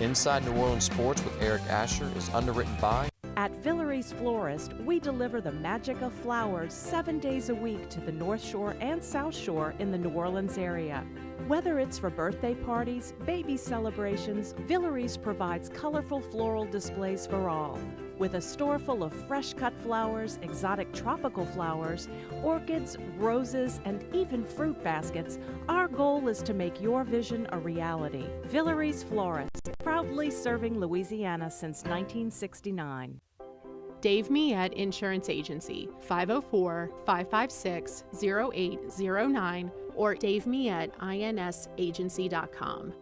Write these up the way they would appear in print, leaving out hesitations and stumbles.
Inside New Orleans Sports with Eric Asher is underwritten by... At Villeries Florist, we deliver the magic of flowers 7 days a week to the North Shore and South Shore in the New Orleans area. Whether it's for birthday parties, baby celebrations, Villeries provides colorful floral displays for all. With a store full of fresh-cut flowers, exotic tropical flowers, orchids, roses, and even fruit baskets, our goal is to make your vision a reality. Villeries Florist, proudly serving Louisiana since 1969. Dave Miette Insurance Agency, 504-556-0809 or davemietteINSagency.com.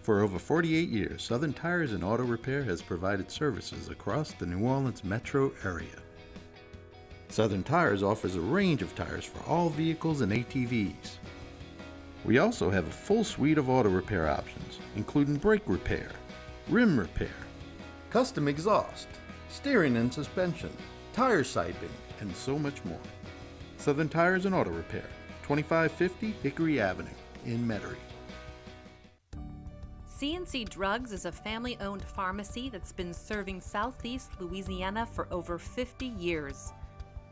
For over 48 years, Southern Tires and Auto Repair has provided services across the New Orleans metro area. Southern Tires offers a range of tires for all vehicles and ATVs. We also have a full suite of auto repair options, including brake repair, rim repair, custom exhaust, steering and suspension, tire siping, and so much more. Southern Tires and Auto Repair, 2550 Hickory Avenue in Metairie. C&C Drugs is a family-owned pharmacy that's been serving Southeast Louisiana for over 50 years.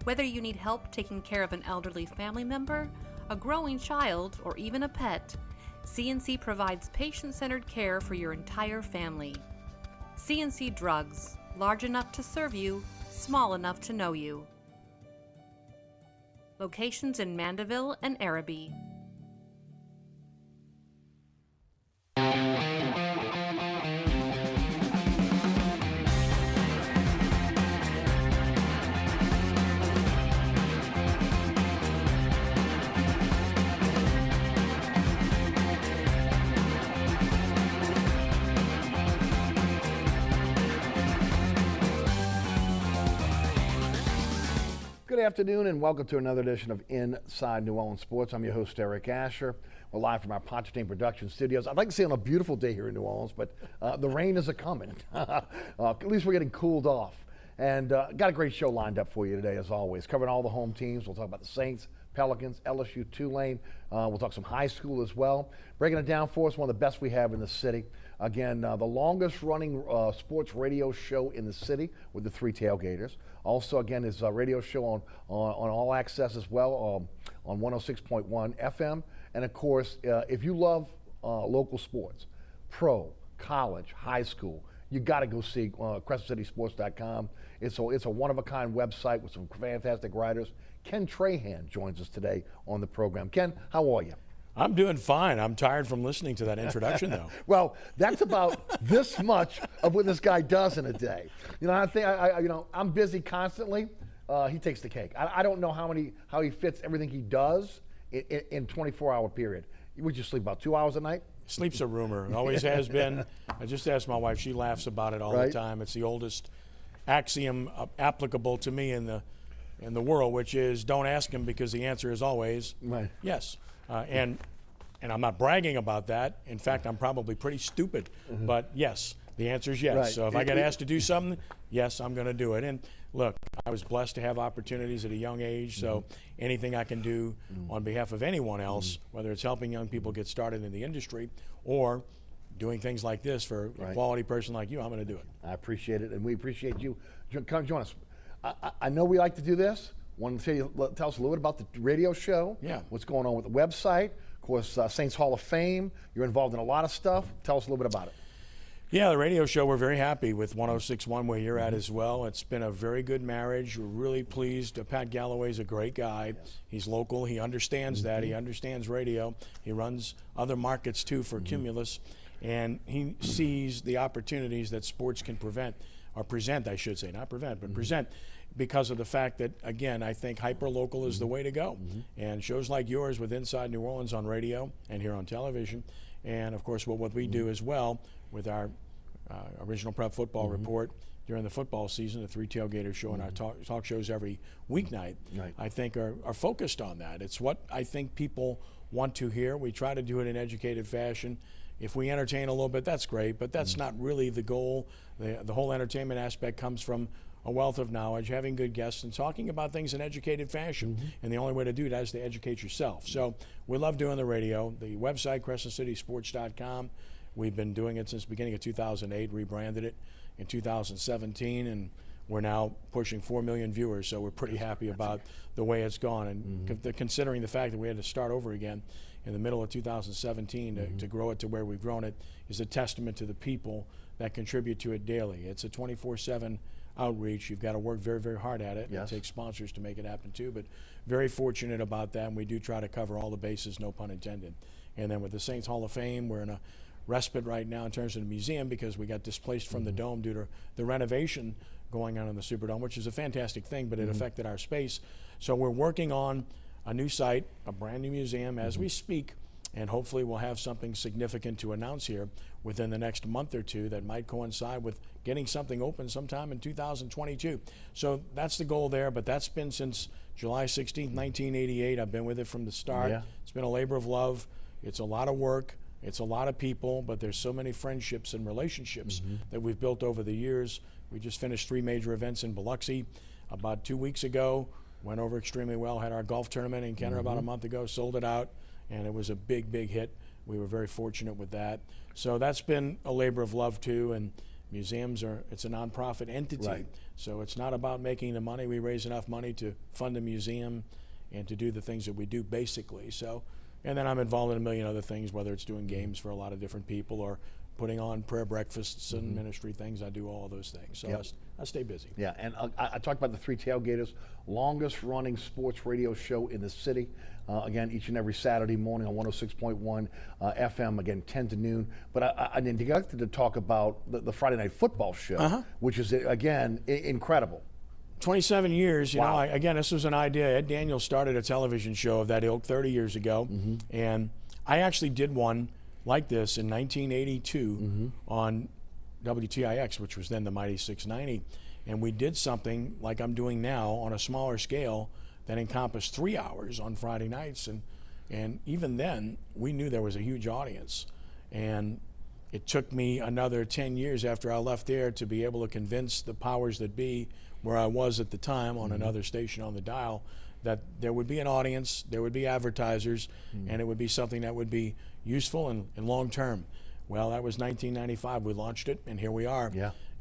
Whether you need help taking care of an elderly family member, a growing child, or even a pet, C&C provides patient-centered care for your entire family. C&C Drugs, large enough to serve you, small enough to know you. Locations in Mandeville and Araby. Good afternoon and welcome to another edition of Inside New Orleans Sports. I'm your host, Eric Asher. We're live from our Pontchartrain Production Studios. I'd like to say on a beautiful day here in New Orleans, but the rain is a-coming. At least we're getting cooled off. And got a great show lined up for you today, as always. Covering all the home teams. We'll talk about the Saints, Pelicans, LSU, Tulane. We'll talk some high school as well. Breaking it down for us, one of the best we have in the city. Again, the longest running sports radio show in the city with the Three Tailgaters. Also, again, his radio show on All Access as well, on 106.1 FM. And of course, if you love local sports, pro, college, high school, you got to go see CrescentCitySports.com. It's a one-of-a-kind website with some fantastic writers. Ken Trahan joins us today on the program. Ken, how are you? I'm doing fine. I'm tired from listening to that introduction, though. Well, that's about this much of what this guy does in a day. You know, I think I'm busy constantly. He takes the cake. I don't know how he fits everything he does in 24-hour period. Would you sleep about 2 hours a night? Sleep's a rumor. It always has been. I just asked my wife. She laughs about it all the time. It's the oldest axiom applicable to me in the world, which is don't ask him because the answer is always yes. And I'm not bragging about that. In fact, I'm probably pretty stupid. But yes, the answer is yes. Right. So if I get asked to do something, yes, I'm going to do it. And look, I was blessed to have opportunities at a young age. So anything I can do on behalf of anyone else, whether it's helping young people get started in the industry or doing things like this for a quality person like you, I'm going to do it. I appreciate it, and we appreciate you. Come join us. I know we like to do this. Want to tell us a little bit about the radio show? Yeah. What's going on with the website? Of course, Saints Hall of Fame. You're involved in a lot of stuff. Tell us a little bit about it. Yeah, the radio show, we're very happy with 106.1 where you're at as well. It's been a very good marriage. We're really pleased. Pat Galloway's a great guy. Yes. He's local. He understands that. He understands radio. He runs other markets, too, for Cumulus. And he sees the opportunities that sports can present, I should say, not prevent, but present, because of the fact that, again, I think hyper-local is the way to go. And shows like yours with Inside New Orleans on radio and here on television, and, of course, what we do as well with our original prep football report during the football season, the Three Tailgaters show and our talk shows every weeknight, I think are focused on that. It's what I think people want to hear. We try to do it in an educated fashion. If we entertain a little bit, that's great, but that's not really the goal. The whole entertainment aspect comes from a wealth of knowledge, having good guests, and talking about things in educated fashion. And the only way to do that is to educate yourself. So we love doing the radio. The website, CrescentCitySports.com. We've been doing it since the beginning of 2008, rebranded it in 2017, and we're now pushing 4 million viewers, so we're pretty happy about the way it's gone. And considering the fact that we had to start over again in the middle of 2017 to grow it to where we've grown it is a testament to the people that contribute to it daily. It's a 24/7 outreach. You've got to work very, very hard at it. Yes. It takes sponsors to make it happen too, but very fortunate about that, and we do try to cover all the bases, no pun intended. And then with the Saints Hall of Fame, we're in a respite right now in terms of the museum because we got displaced from the Dome due to the renovation going on in the Superdome, which is a fantastic thing, but it affected our space. So we're working on a new site, a brand new museum as we speak, and hopefully we'll have something significant to announce here within the next month or two that might coincide with getting something open sometime in 2022. So that's the goal there, but that's been since July 16th, 1988. I've been with it from the start. Yeah. It's been a labor of love. It's a lot of work. It's a lot of people, but there's so many friendships and relationships that we've built over the years. We just finished 3 major events in Biloxi about 2 weeks ago. Went over extremely well. Had our golf tournament in Kenner about a month ago. Sold it out, and it was a big, big hit. We were very fortunate with that. So that's been a labor of love too. And museums it's a nonprofit entity. Right. So it's not about making the money. We raise enough money to fund a museum and to do the things that we do basically. So, and then I'm involved in a million other things, whether it's doing games for a lot of different people or putting on prayer breakfasts and ministry things. I do all of those things. So I stay busy. Yeah, and I talked about the Three Tailgaters, longest running sports radio show in the city. Again, each and every Saturday morning on 106.1 FM, again, 10 to noon. But I neglected to talk about the Friday Night Football show, which is, again, incredible. 27 years, you Wow. know, again, this was an idea. Ed Daniels started a television show of that ilk 30 years ago. And I actually did one like this in 1982 on WTIX, which was then the Mighty 690. And we did something like I'm doing now on a smaller scale that encompassed 3 hours on Friday nights. And even then, we knew there was a huge audience. And it took me another 10 years after I left there to be able to convince the powers that be, where I was at the time on another station on the dial, that there would be an audience, there would be advertisers, and it would be something that would be useful and long-term. Well, that was 1995. We launched it, and here we are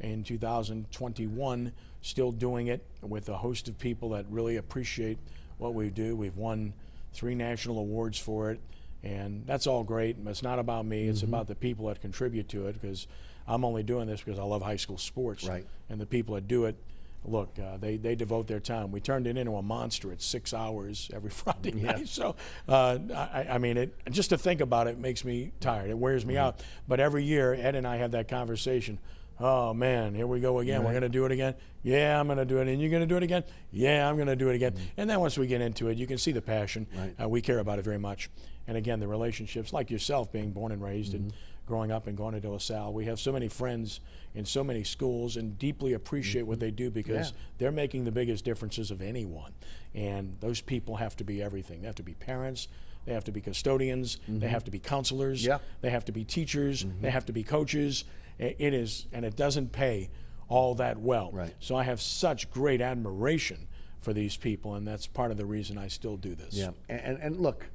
in 2021, still doing it with a host of people that really appreciate what we do. We've won 3 national awards for it, and that's all great. It's not about me. It's about the people that contribute to it, because I'm only doing this because I love high school sports. Right. And the people that do it, look, they devote their time. We turned it into a monster at 6 hours every Friday night. So, I mean, just to think about it makes me tired. It wears me out. But every year, Ed and I have that conversation. Oh, man, here we go again. We're going to do it again. Yeah, I'm going to do it. And you're going to do it again? Yeah, I'm going to do it again. And then once we get into it, you can see the passion. We care about it very much. And again, the relationships, like yourself, being born and raised and growing up and going to De La Salle. We have so many friends in so many schools and deeply appreciate what they do, because they're making the biggest differences of anyone. And those people have to be everything. They have to be parents. They have to be custodians. They have to be counselors. They have to be teachers. They have to be coaches. It is, and it doesn't pay all that well. So I have such great admiration for these people, and that's part of the reason I still do this. Yeah, and look,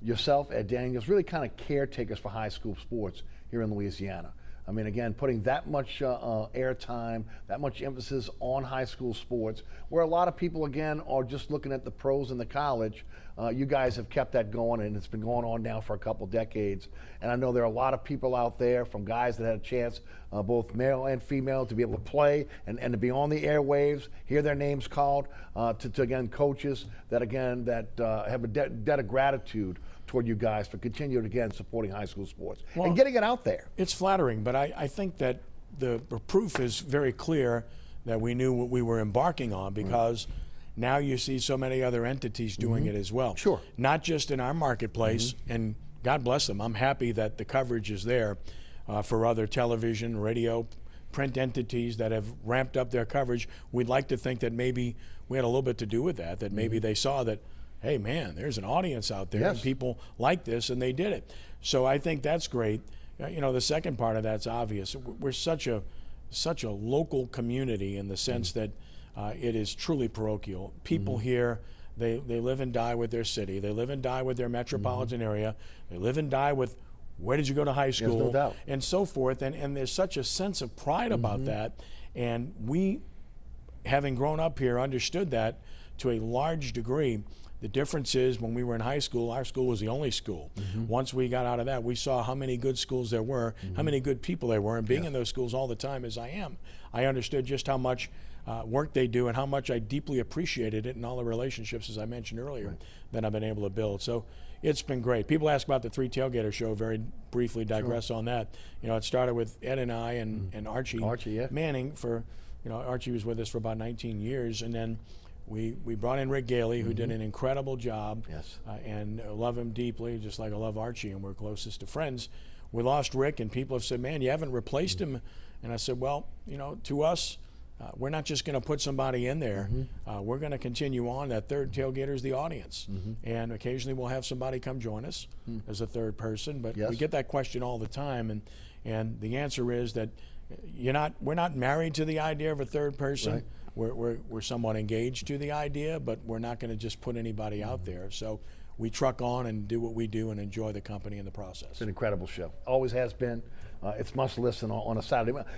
yourself, Ed Daniels, really kind of caretakers for high school sports here in Louisiana. I mean, again, putting that much airtime, that much emphasis on high school sports, where a lot of people, again, are just looking at the pros and the college. You guys have kept that going, and it's been going on now for a couple decades. And I know there are a lot of people out there, from guys that had a chance, both male and female, to be able to play and to be on the airwaves, hear their names called, to again, coaches that have a debt of gratitude toward you guys for continuing, again, supporting high school sports and getting it out there. It's flattering, but I think that the proof is very clear that we knew what we were embarking on, because now you see so many other entities doing it as well. Sure. Not just in our marketplace, and God bless them. I'm happy that the coverage is there for other television, radio, print entities that have ramped up their coverage. We'd like to think that maybe we had a little bit to do with that maybe they saw that, hey, man, there's an audience out there and people like this, and they did it. So I think that's great. You know, the second part of that's obvious. We're such a local community in the sense that it is truly parochial. People here, they live and die with their city. They live and die with their metropolitan area. They live and die with where did you go to high school, no doubt. and so forth. And there's such a sense of pride about that. And we, having grown up here, understood that to a large degree. The difference is when we were in high school, our school was the only school. Once we got out of that, we saw how many good schools there were, how many good people there were, and being in those schools all the time as I am, I understood just how much work they do and how much I deeply appreciated it and all the relationships, as I mentioned earlier, that I've been able to build. So it's been great. People ask about the Three Tailgater Show, very briefly digress on that. You know, it started with Ed and I and Archie Manning for, you know, Archie was with us for about 19 years, and then we brought in Rick Gailey, who did an incredible job, and love him deeply, just like I love Archie, and we're closest to friends. We lost Rick, and people have said, man, you haven't replaced him. And I said, well, you know, to us, we're not just going to put somebody in there. We're going to continue on. That third tailgater is the audience. And occasionally we'll have somebody come join us as a third person. But we get that question all the time. And the answer is that we're not married to the idea of a third person. We're somewhat engaged to the idea, but we're not going to just put anybody out there. So we truck on and do what we do and enjoy the company in the process. It's an incredible show. Always has been. It's must listen on a Saturday morning.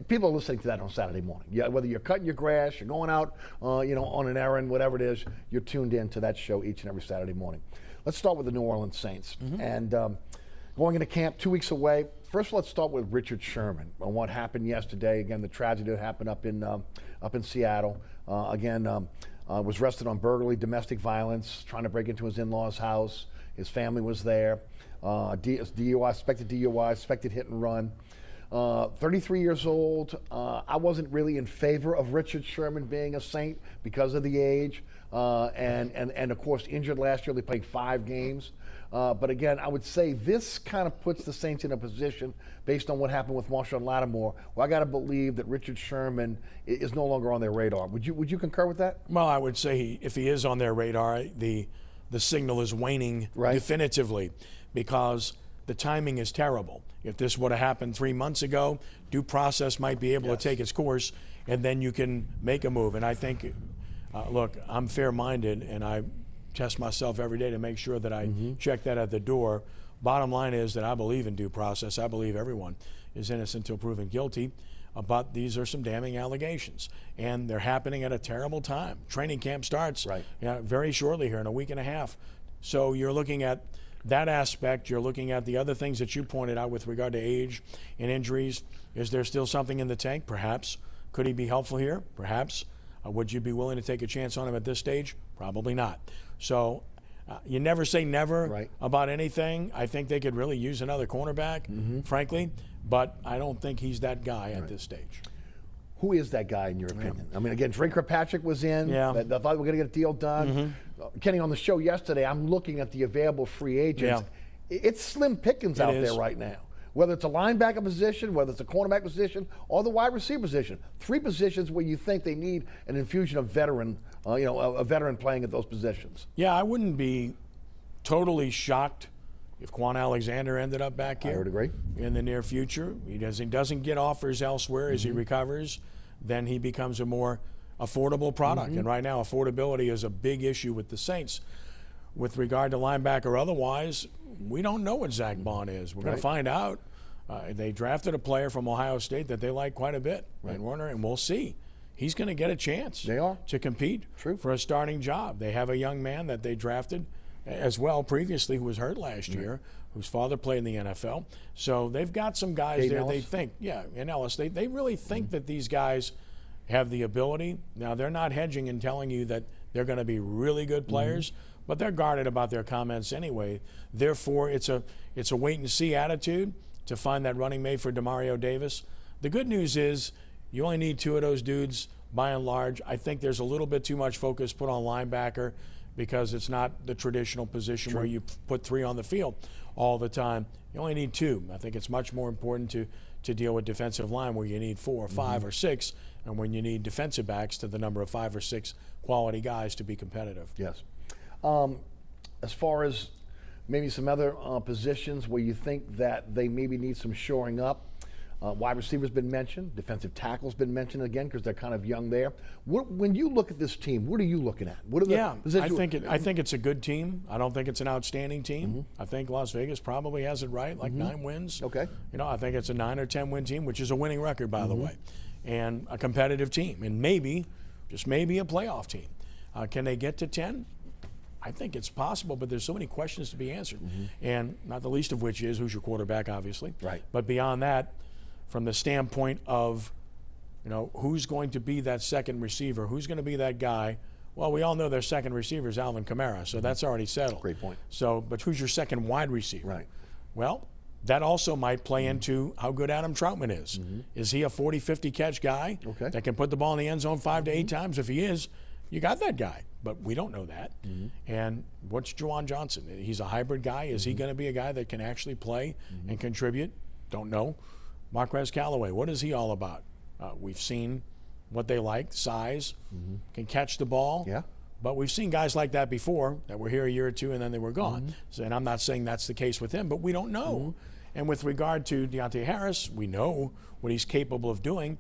People are listening to that on Saturday morning. Yeah, whether you're cutting your grass, you're going out, you know, on an errand, whatever it is, you're tuned in to that show each and every Saturday morning. Let's start with the New Orleans Saints. And going into camp 2 weeks away. First, let's start with Richard Sherman and what happened yesterday. Again, the tragedy that happened up in Seattle. Was arrested on burglary, domestic violence, trying to break into his in-laws' house. His family was there. DUI, suspected hit and run. 33 years old. I wasn't really in favor of Richard Sherman being a Saint because of the age. And of course, injured last year. They played 5 games. But again, I would say this kind of puts the Saints in a position, based on what happened with Marshawn Lattimore, where I got to believe that Richard Sherman is no longer on their radar. Would you concur with that? Well, I would say if he is on their radar, the signal is waning definitively, because the timing is terrible. If this would have happened 3 months ago, due process might be able to take its course, and then you can make a move. And I think, look, I'm fair-minded, and I test myself every day to make sure that I check that at the door. Bottom line is that I believe in due process. I believe everyone is innocent until proven guilty. But these are some damning allegations, and they're happening at a terrible time. Training camp starts very shortly here in a week and a half. So you're looking at that aspect. You're looking at the other things that you pointed out with regard to age and injuries. Is there still something in the tank? Perhaps. Could he be helpful here? Perhaps. Would you be willing to take a chance on him at this stage? Probably not. So you never say never about anything. I think they could really use another cornerback, frankly, but I don't think he's that guy at this stage. Who is that guy in your opinion? I mean, again, Drake Kirkpatrick was in. I thought we were going to get a deal done. Kenny, on the show yesterday, I'm looking at the available free agents. It's slim pickings out there right now. Whether it's a linebacker position, whether it's a cornerback position, or the wide receiver position. 3 positions where you think they need an infusion of veteran, a veteran playing at those positions. Yeah, I wouldn't be totally shocked if Quan Alexander ended up back here. I would agree. In the near future. He doesn't get offers elsewhere as he recovers, then he becomes a more affordable product. And right now, affordability is a big issue with the Saints. With regard to linebacker or otherwise, we don't know what Zach Bond is. We're going to find out. They drafted a player from Ohio State that they like quite a bit, Ben Werner, and we'll see. He's going to get a chance to compete for a starting job. They have a young man that they drafted as well previously who was hurt last year, whose father played in the NFL. So they've got some guys there they think, in Ellis, they really think that these guys have the ability. Now, they're not hedging and telling you that they're going to be really good players, but they're guarded about their comments anyway. Therefore, it's a wait-and-see attitude to find that running mate for Demario Davis. The good news is you only need 2 of those dudes by and large. I think there's a little bit too much focus put on linebacker because it's not the traditional position where you put 3 on the field all the time. You only need 2. I think it's much more important to deal with defensive line where you need 4 or 5 or 6, and when you need defensive backs to the number of 5 or 6 quality guys to be competitive. Yes. As far as maybe some other positions where you think that they maybe need some shoring up, Wide receiver's been mentioned. Defensive tackle's been mentioned again because they're kind of young there. When you look at this team, what are you looking at? What are the I think it's a good team. I don't think it's an outstanding team. I think Las Vegas probably has it right, like 9 wins. Okay. I think it's a 9 or 10 win team, which is a winning record, by the way, and a competitive team, and maybe, just maybe, a playoff team. Can they get to 10? I think it's possible, but there's so many questions to be answered, and not the least of which is who's your quarterback, obviously. Right. But beyond that, from the standpoint of, who's going to be that second receiver, who's going to be that guy. Well, we all know their second receiver is Alvin Kamara, so that's already settled. Great point. So, but who's your second wide receiver? Right. Well, that also might play into how good Adam Troutman is. Is he a 40, 50 catch guy that can put the ball in the end zone 5 to 8 times? If he is, you got that guy. But we don't know that. And what's Juwan Johnson? He's a hybrid guy. Is he going to be a guy that can actually play and contribute? Don't know. Marquez Callaway, what is he all about? We've seen what they like, size, can catch the ball. Yeah. But we've seen guys like that before that were here a year or two and then they were gone. So, and I'm not saying that's the case with him, but we don't know. And with regard to Deontay Harris, we know what he's capable of doing.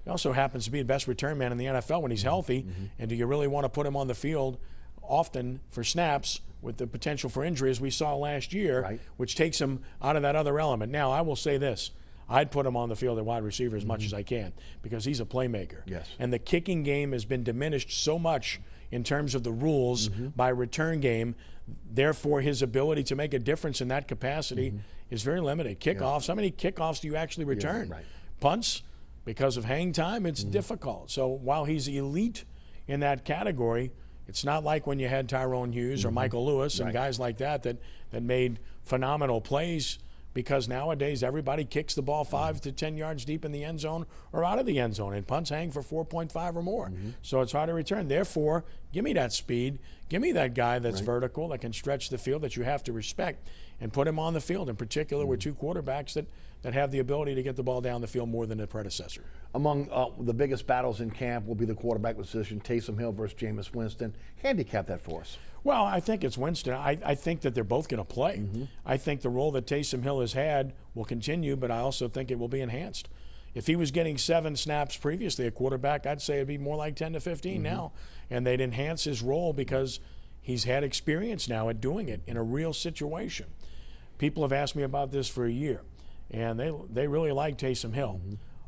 He also happens to be the best return man in the NFL when he's healthy. And do you really want to put him on the field often for snaps with the potential for injury as we saw last year, which takes him out of that other element? Now, I will say this. I'd put him on the field at wide receiver as much as I can because he's a playmaker. Yes. And the kicking game has been diminished so much in terms of the rules by return game. Therefore, his ability to make a difference in that capacity is very limited. Kickoffs, how many kickoffs do you actually return? Punts, because of hang time, it's difficult. So while he's elite in that category, it's not like when you had Tyrone Hughes or Michael Lewis and guys like that made phenomenal plays, because nowadays everybody kicks the ball 5 to 10 yards deep in the end zone or out of the end zone, and punts hang for 4.5 or more. So it's hard to return. Therefore, give me that speed. Give me that guy that's vertical, that can stretch the field, that you have to respect, and put him on the field, in particular with 2 quarterbacks that have the ability to get the ball down the field more than their predecessor. Among the biggest battles in camp will be the quarterback position, Taysom Hill versus Jameis Winston. Handicap that for us. Well, I think it's Winston. I think that they're both going to play. I think the role that Taysom Hill has had will continue, but I also think it will be enhanced. If he was getting 7 snaps previously at quarterback, I'd say it'd be more like 10 to 15 now. And they'd enhance his role because he's had experience now at doing it in a real situation. People have asked me about this for a year, and they really like Taysom Hill.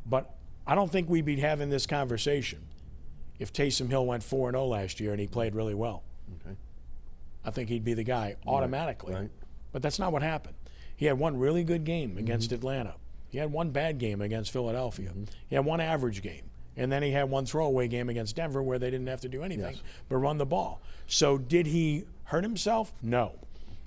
But I don't think we'd be having this conversation if Taysom Hill went 4-0 last year and he played really well. I think he'd be the guy automatically. But that's not what happened. He had 1 really good game against Atlanta. He had 1 bad game against Philadelphia. He had 1 average game. And then he had 1 throwaway game against Denver where they didn't have to do anything but run the ball. So did he hurt himself? No.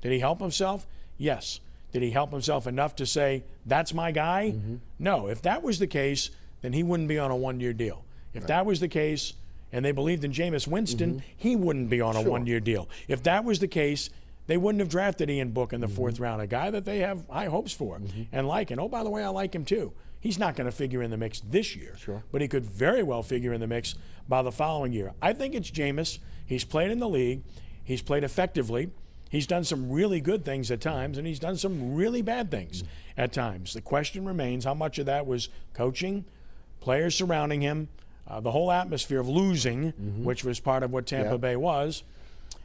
Did he help himself? Yes. Did he help himself enough to say, that's my guy? No. If that was the case, then he wouldn't be on a 1-year deal. If that was the case, and they believed in Jameis Winston, he wouldn't be on a 1-year deal. If that was the case, they wouldn't have drafted Ian Book in the 4th round, a guy that they have high hopes for and like. And, oh, by the way, I like him too. He's not going to figure in the mix this year, but he could very well figure in the mix by the following year. I think it's Jameis. He's played in the league. He's played effectively. He's done some really good things at times, and he's done some really bad things at times. The question remains, how much of that was coaching, players surrounding him, the whole atmosphere of losing, which was part of what Tampa Bay was,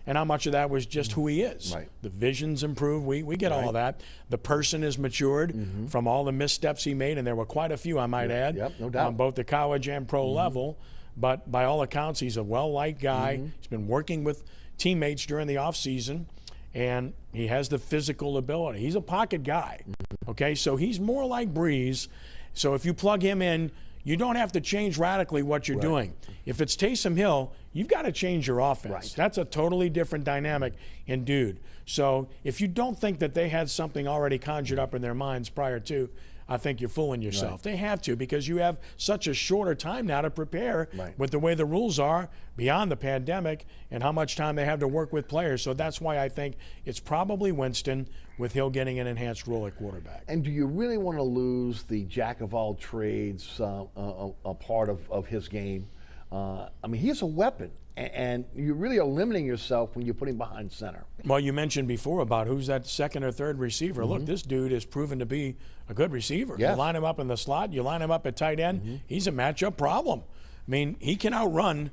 and how much of that was just who he is. The vision's improved. We get all of that. The person has matured from all the missteps he made, and there were quite a few, I might add, no doubt, on both the college and pro level. But by all accounts, he's a well-liked guy. He's been working with teammates during the offseason, and he has the physical ability. He's a pocket guy, okay? So he's more like Breeze. So if you plug him in, you don't have to change radically what you're doing. If it's Taysom Hill, you've got to change your offense. That's a totally different dynamic in dude. So if you don't think that they had something already conjured up in their minds prior to, I think you're fooling yourself. They have to, because you have such a shorter time now to prepare with the way the rules are beyond the pandemic and how much time they have to work with players. So that's why I think it's probably Winston, with Hill getting an enhanced role at quarterback. And do you really want to lose the jack of all trades a part of his game? I mean, he's a weapon. And you really are limiting yourself when you're putting behind center. Well, you mentioned before about who's that second or third receiver. Mm-hmm. Look, this dude is proven to be a good receiver. Yes. You line him up in the slot, you line him up at tight end, Mm-hmm. he's a matchup problem. I mean, he can outrun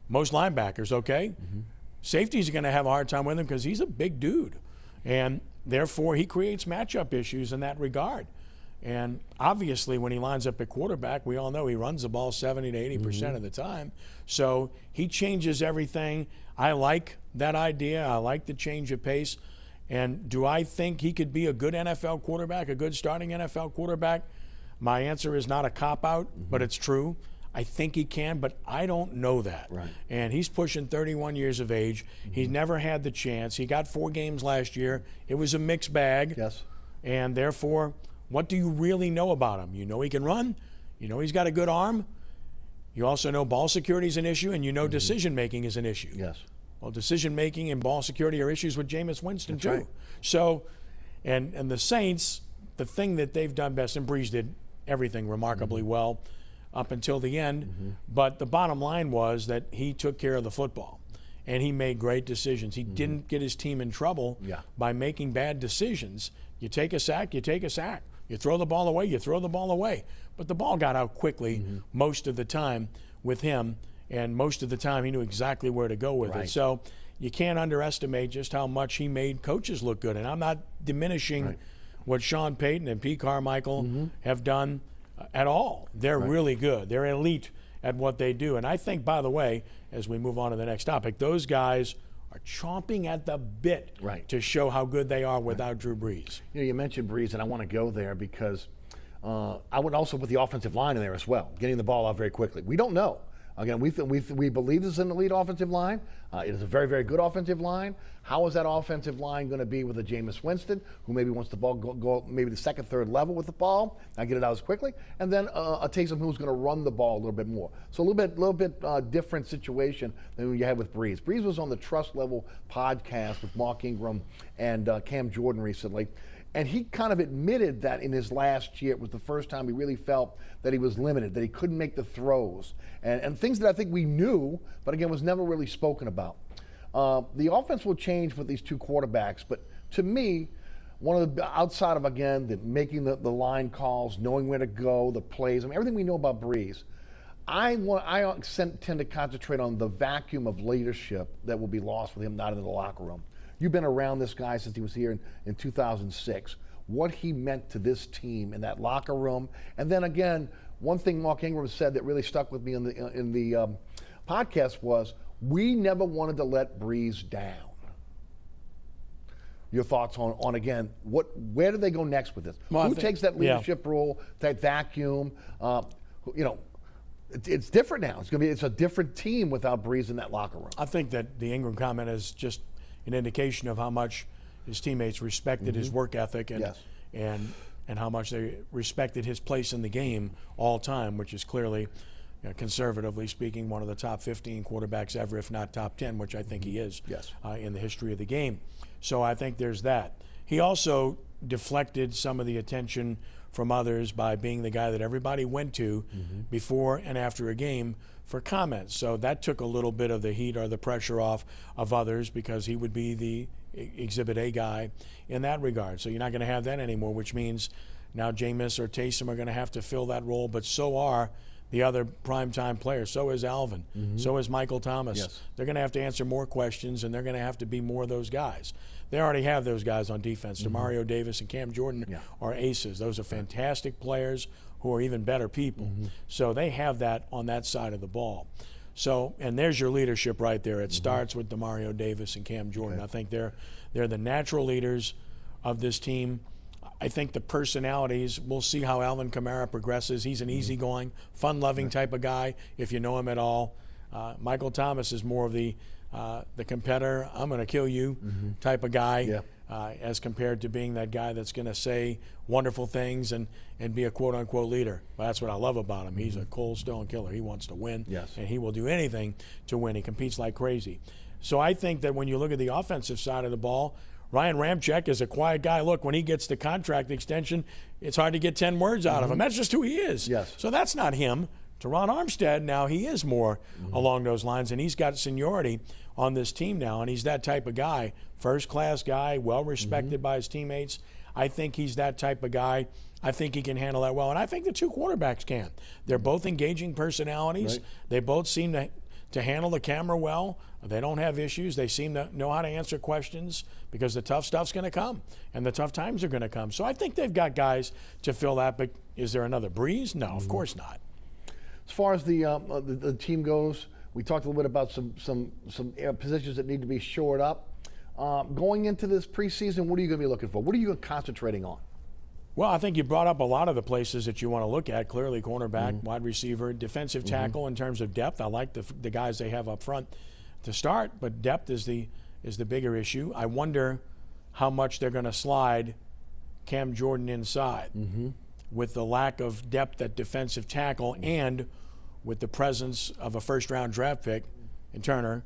most linebackers, okay? Mm-hmm. Safeties are going to have a hard time with him because he's a big dude. And therefore, he creates matchup issues in that regard. And obviously, when he lines up at quarterback, we all know he runs the ball 70 to 80% of the time. So he changes everything. I like that idea. I like the change of pace. And do I think he could be a good NFL quarterback, a good starting NFL quarterback? My answer is not a cop-out, but it's true. I think he can, but I don't know that. Right. And he's pushing 31 years of age. He's never had the chance. He got 4 games last year. It was a mixed bag. Yes. And therefore, what do you really know about him? You know he can run. You know he's got a good arm. You also know ball security is an issue, and you know decision-making is an issue. Yes. Well, decision-making and ball security are issues with Jameis Winston, That's too. right. So, and the Saints, the thing that they've done best, and Breeze did everything remarkably well up until the end, but the bottom line was that he took care of the football, and he made great decisions. He didn't get his team in trouble by making bad decisions. You take a sack, you take a sack. You throw the ball away, you throw the ball away. But the ball got out quickly most of the time with him, and most of the time he knew exactly where to go with it. So you can't underestimate just how much he made coaches look good. And I'm not diminishing what Sean Payton and Pete Carmichael have done at all. They're really good. They're elite at what they do. And I think, by the way, as we move on to the next topic, those guys are chomping at the bit to show how good they are without Drew Brees. You know, you mentioned Brees, and I want to go there because I would also put the offensive line in there as well, getting the ball out very quickly. We don't know. Again, we believe this is an elite offensive line. It is a very, very good offensive line. How is that offensive line going to be with a Jameis Winston, who maybe wants the ball go maybe the second, third level with the ball, not get it out as quickly, and then a Taysom who's going to run the ball a little bit more. So a little bit different situation than you had with Brees. Brees was on the Trust Level podcast with Mark Ingram and Cam Jordan recently. And he kind of admitted that in his last year, it was the first time he really felt that he was limited, that he couldn't make the throws, and things that I think we knew, but again, was never really spoken about. The offense will change with these two quarterbacks, but to me, one of the, outside of, again, making the line calls, knowing where to go, the plays, I mean, everything we know about Brees, I tend to concentrate on the vacuum of leadership that will be lost with him not in the locker room. You've been around this guy since he was here in 2006. What he meant to this team in that locker room. And then again, one thing Mark Ingram said that really stuck with me in the podcast was, we never wanted to let Brees down. Your thoughts on again, where do they go next with this? Well, who takes that leadership role, that vacuum? It's different now. It's a different team without Brees in that locker room. I think that the Ingram comment is just an indication of how much his teammates respected his work ethic and how much they respected his place in the game all time, which is clearly, conservatively speaking, one of the top 15 quarterbacks ever, if not top 10, which I think he is in the history of the game. So I think there's that. He also deflected some of the attention from others by being the guy that everybody went to before and after a game for comments. So that took a little bit of the heat or the pressure off of others because he would be the Exhibit A guy in that regard. So you're not going to have that anymore, which means now Jameis or Taysom are going to have to fill that role, but so are the other primetime players. So is Alvin. So is Michael Thomas. They're going to have to answer more questions, and they're going to have to be more of those guys. They already have those guys on defense. Demario Davis and Cam Jordan are aces. Those are fantastic players who are even better people. So they have that on that side of the ball. So, and there's your leadership right there. It starts with Demario Davis and Cam Jordan. I think they're the natural leaders of this team. I think the personalities, we'll see how Alvin Kamara progresses. He's an easygoing, fun-loving type of guy, if you know him at all. Michael Thomas is more of the competitor, I'm going to kill you type of guy, as compared to being that guy that's going to say wonderful things and be a quote-unquote leader. Well, that's what I love about him. He's a cold stone killer. He wants to win, and he will do anything to win. He competes like crazy. So I think that when you look at the offensive side of the ball, Ryan Ramczyk is a quiet guy. Look, when he gets the contract extension, it's hard to get 10 words out of him. That's just who he is. So that's not him Teron Armstead, now he is more along those lines, and he's got seniority on this team now, and he's that type of guy, first-class guy, well-respected by his teammates. I think he's that type of guy. I think he can handle that well, and I think the two quarterbacks can. They're both engaging personalities. Right. They both seem to handle the camera well. They don't have issues. They seem to know how to answer questions because the tough stuff's going to come and the tough times are going to come. So I think they've got guys to fill that, but is there another Breeze? No, of course not. As far as the team goes, we talked a little bit about some positions that need to be shored up. Going into this preseason, what are you going to be looking for? What are you concentrating on? Well, I think you brought up a lot of the places that you want to look at. Clearly, cornerback, wide receiver, defensive tackle in terms of depth. I like the guys they have up front to start, but depth is the bigger issue. I wonder how much they're going to slide Cam Jordan inside with the lack of depth at defensive tackle and with the presence of a first-round draft pick in Turner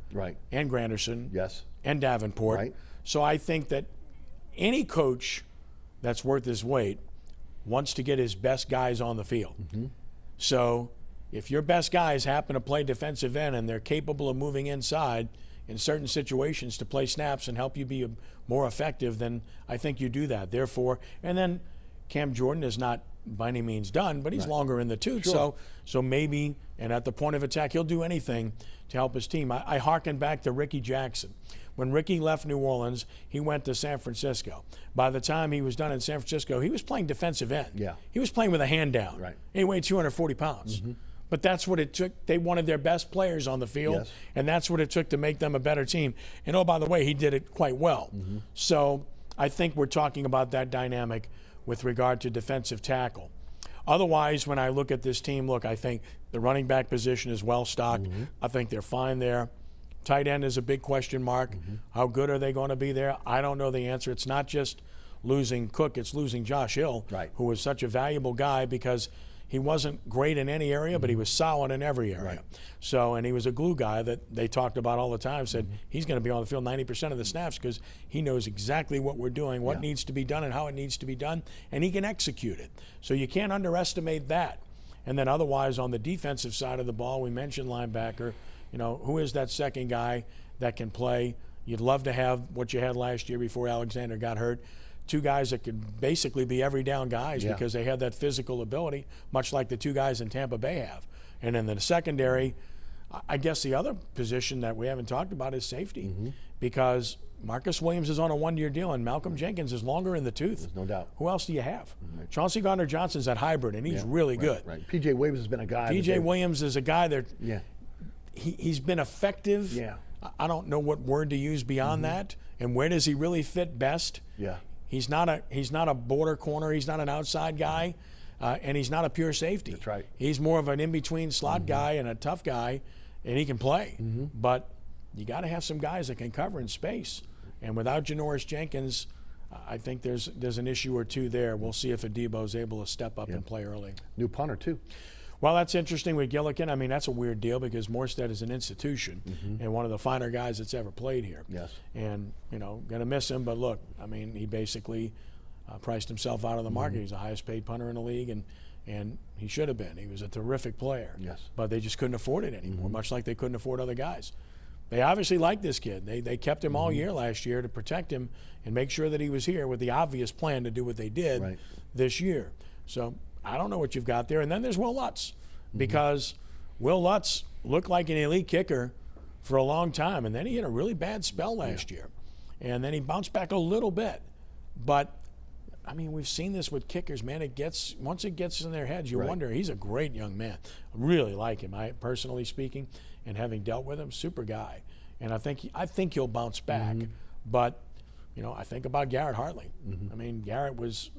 and Granderson and Davenport. Right. So I think that any coach that's worth his weight wants to get his best guys on the field. So if your best guys happen to play defensive end and they're capable of moving inside in certain situations to play snaps and help you be more effective, then I think you do that. Therefore, and then Cam Jordan is not by any means done, but he's longer in the tooth. So maybe, and at the point of attack, he'll do anything to help his team. I hearken back to Ricky Jackson. When Ricky left New Orleans, he went to San Francisco. By the time he was done in San Francisco, he was playing defensive end. Yeah. He was playing with a hand down. Right. He weighed 240 pounds. But that's what it took. They wanted their best players on the field, and that's what it took to make them a better team. And oh, by the way, he did it quite well. So I think we're talking about that dynamic with regard to defensive tackle. Otherwise, when I look at this team, I think the running back position is well stocked. I think they're fine there. Tight end is a big question mark. How good are they going to be there? I don't know the answer. It's not just losing Cook, it's losing Josh Hill, who was such a valuable guy because he wasn't great in any area, but he was solid in every area. So, and he was a glue guy that they talked about all the time, said he's going to be on the field 90% of the snaps because he knows exactly what we're doing, what needs to be done and how it needs to be done, and he can execute it. So you can't underestimate that. And then otherwise on the defensive side of the ball, we mentioned linebacker. Who is that second guy that can play? You'd love to have what you had last year before Alexander got hurt. Two guys that could basically be every down guys because they have that physical ability, much like the two guys in Tampa Bay have. And in the secondary, I guess the other position that we haven't talked about is safety because Marcus Williams is on a one-year deal and Malcolm Jenkins is longer in the tooth. There's no doubt. Who else do you have? Chauncey Gardner-Johnson's that hybrid, and he's really good. Right. P.J. Williams has been a guy. P.J. Williams is a guy that he's been effective. I don't know what word to use beyond that. And where does he really fit best? He's not a border corner. He's not an outside guy, and he's not a pure safety. That's right. He's more of an in-between slot guy and a tough guy, and he can play. But you got to have some guys that can cover in space. And without Janoris Jenkins, I think there's an issue or two there. We'll see if Adebo's able to step up and play early. New punter too. Well, that's interesting with Gillikin. I mean, that's a weird deal because Morstead is an institution and one of the finer guys that's ever played here. And, going to miss him. But look, I mean, he basically priced himself out of the market. He's the highest paid punter in the league, and he should have been. He was a terrific player. But they just couldn't afford it anymore, much like they couldn't afford other guys. They obviously liked this kid. They kept him all year last year to protect him and make sure that he was here with the obvious plan to do what they did this year. So I don't know what you've got there. And then there's Will Lutz, because Will Lutz looked like an elite kicker for a long time, and then he had a really bad spell last year. And then he bounced back a little bit. But, I mean, we've seen this with kickers, man. Once it gets in their heads, you wonder. He's a great young man. I really like him, personally speaking, and having dealt with him, super guy. And I think he'll bounce back. But I think about Garrett Hartley. I mean, Garrett was,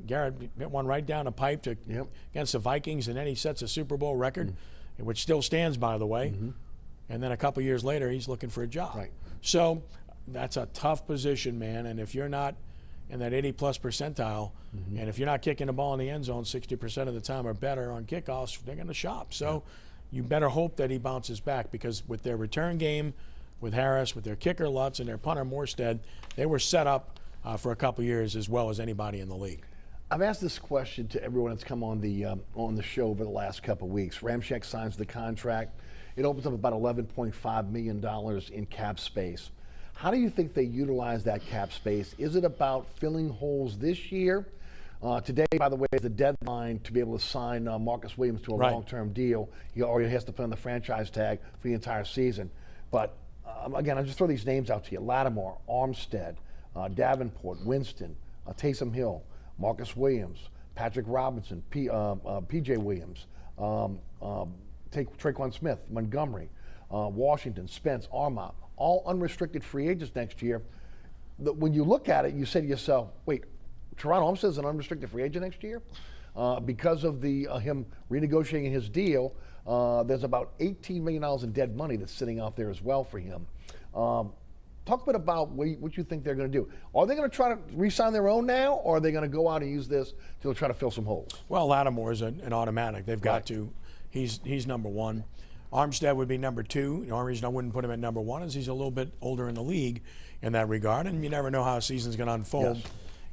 Garrett hit one right down the pipe against the Vikings, and then he sets a Super Bowl record, which still stands, by the way. And then a couple years later, he's looking for a job. So that's a tough position, man. And if you're not in that 80-plus percentile, and if you're not kicking the ball in the end zone 60% of the time or better on kickoffs, they're going to shop. So you better hope that he bounces back, because with their return game, with Harris, with their kicker Lutz, and their punter Morstead, they were set up for a couple years as well as anybody in the league. I've asked this question to everyone that's come on the show over the last couple of weeks. Ramczyk signs the contract. It opens up about $11.5 million in cap space. How do you think they utilize that cap space? Is it about filling holes this year? Today, by the way, is the deadline to be able to sign Marcus Williams to a long-term deal. He already has to put on the franchise tag for the entire season. But again, I'll just throw these names out to you. Lattimore, Armstead, Davenport, Winston, Taysom Hill, Marcus Williams, Patrick Robinson, P.J. Williams, Traquan Smith, Montgomery, Washington, Spence, Armont, all unrestricted free agents next year. When you look at it, you say to yourself, wait, Trahan Armstead is an unrestricted free agent next year? Because of him renegotiating his deal, there's about $18 million in dead money that's sitting out there as well for him. Talk a bit about what you think they're going to do. Are they going to try to re-sign their own now, or are they going to go out and use this to try to fill some holes? Well, Lattimore is an automatic. They've got to. He's number one. Armstead would be number two. The only reason I wouldn't put him at number one is he's a little bit older in the league in that regard, and you never know how a season's going to unfold.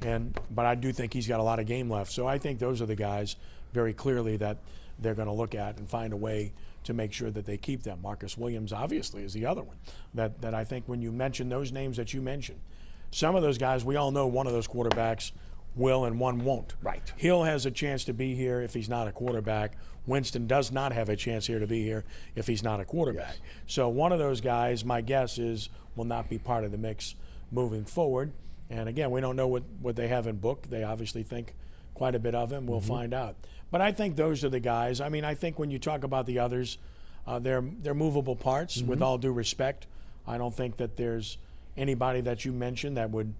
Yes. But I do think he's got a lot of game left. So I think those are the guys very clearly that they're going to look at and find a way to make sure that they keep them. Marcus Williams, obviously, is the other one. That I think when you mention those names that you mentioned, some of those guys, we all know one of those quarterbacks will and one won't. Right. Hill has a chance to be here if he's not a quarterback. Winston does not have a chance here to be here if he's not a quarterback. Yes. So one of those guys, my guess is, will not be part of the mix moving forward. And again, we don't know what they have in book. They obviously think quite a bit of him. We'll find out. But I think those are the guys. I mean, I think when you talk about the others, they're movable parts, with all due respect. I don't think that there's anybody that you mentioned that would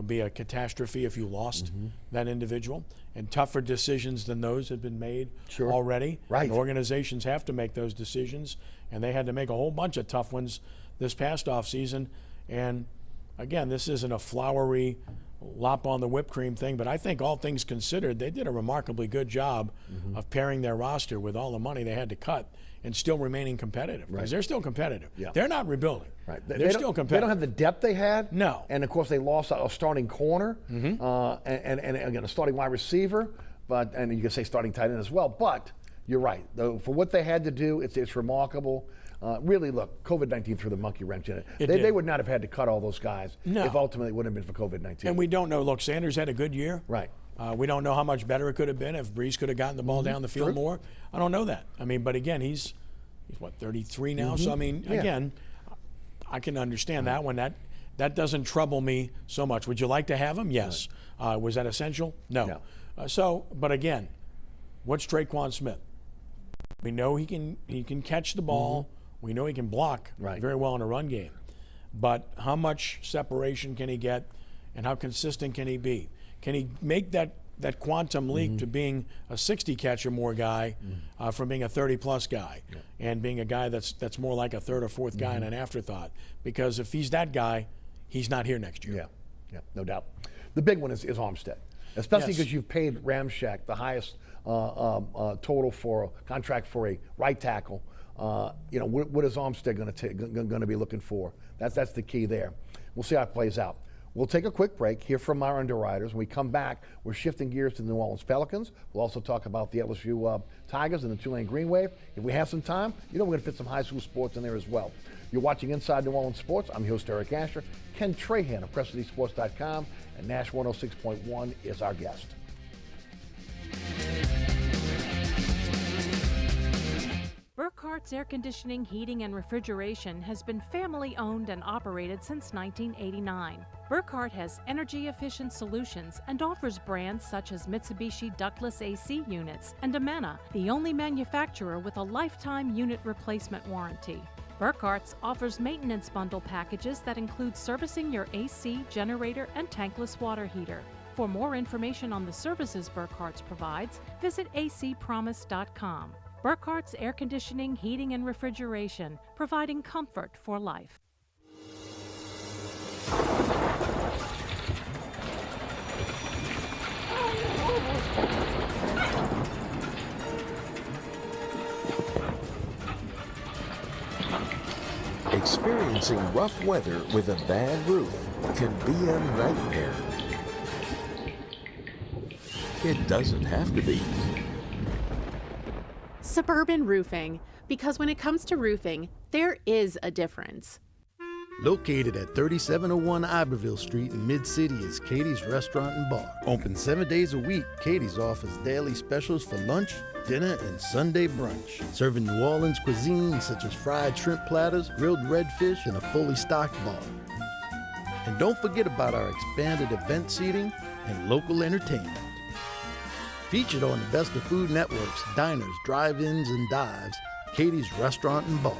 be a catastrophe if you lost that individual. And tougher decisions than those have been made already. Right. And organizations have to make those decisions, and they had to make a whole bunch of tough ones this past offseason. And again, this isn't a flowery lop on the whipped cream thing, but I think all things considered, they did a remarkably good job of pairing their roster with all the money they had to cut and still remaining competitive, because they're still competitive. They're not rebuilding. They're still competitive. They don't have the depth they had. No. And of course, they lost a starting corner and again, a starting wide receiver, and you can say starting tight end as well. But you're right. For what they had to do, it's remarkable. Really, look, COVID-19 threw the monkey wrench in it. They would not have had to cut all those guys if ultimately it wouldn't have been for COVID-19. And we don't know. Look, Sanders had a good year. Right. We don't know how much better it could have been if Brees could have gotten the ball down the field more. I don't know that. I mean, but again, he's what, 33 now? So, I mean, again, I can understand that one. That doesn't trouble me so much. Would you like to have him? Yes. Was that essential? No. But again, what's Traquan Smith? We know he can catch the ball. We know he can block very well in a run game. But how much separation can he get, and how consistent can he be? Can he make that quantum leap to being a 60 catcher more guy from being a 30-plus guy and being a guy that's more like a third or fourth guy and an afterthought? Because if he's that guy, he's not here next year. Yeah, no doubt. The big one is Armstead, especially because you've paid Ramczyk the highest total for a contract for a right tackle. What is Armstead going to be looking for? That's the key there. We'll see how it plays out. We'll take a quick break, hear from our underwriters. When we come back, we're shifting gears to the New Orleans Pelicans. We'll also talk about the LSU Tigers and the Tulane Green Wave. If we have some time, we're going to fit some high school sports in there as well. You're watching Inside New Orleans Sports. I'm your host, Eric Asher. Ken Trahan of PrestonCitySports.com and Nash 106.1 is our guest. Burkhart's Air Conditioning, Heating, and Refrigeration has been family-owned and operated since 1989. Burkhart has energy-efficient solutions and offers brands such as Mitsubishi ductless AC units and Amana, the only manufacturer with a lifetime unit replacement warranty. Burkhart's offers maintenance bundle packages that include servicing your AC, generator, and tankless water heater. For more information on the services Burkhart's provides, visit acpromise.com. Burkhart's Air Conditioning, Heating, and Refrigeration, providing comfort for life. Experiencing rough weather with a bad roof can be a nightmare. It doesn't have to be. Suburban Roofing, because when it comes to roofing, there is a difference. Located at 3701 Iberville Street in Mid-City is Katie's Restaurant and Bar. Open 7 days a week, Katie's offers daily specials for lunch, dinner, and Sunday brunch. Serving New Orleans cuisine such as fried shrimp platters, grilled redfish, and a fully stocked bar. And don't forget about our expanded event seating and local entertainment. Featured on the Best of Food Network's diners, drive-ins, and dives, Katie's Restaurant and Bar.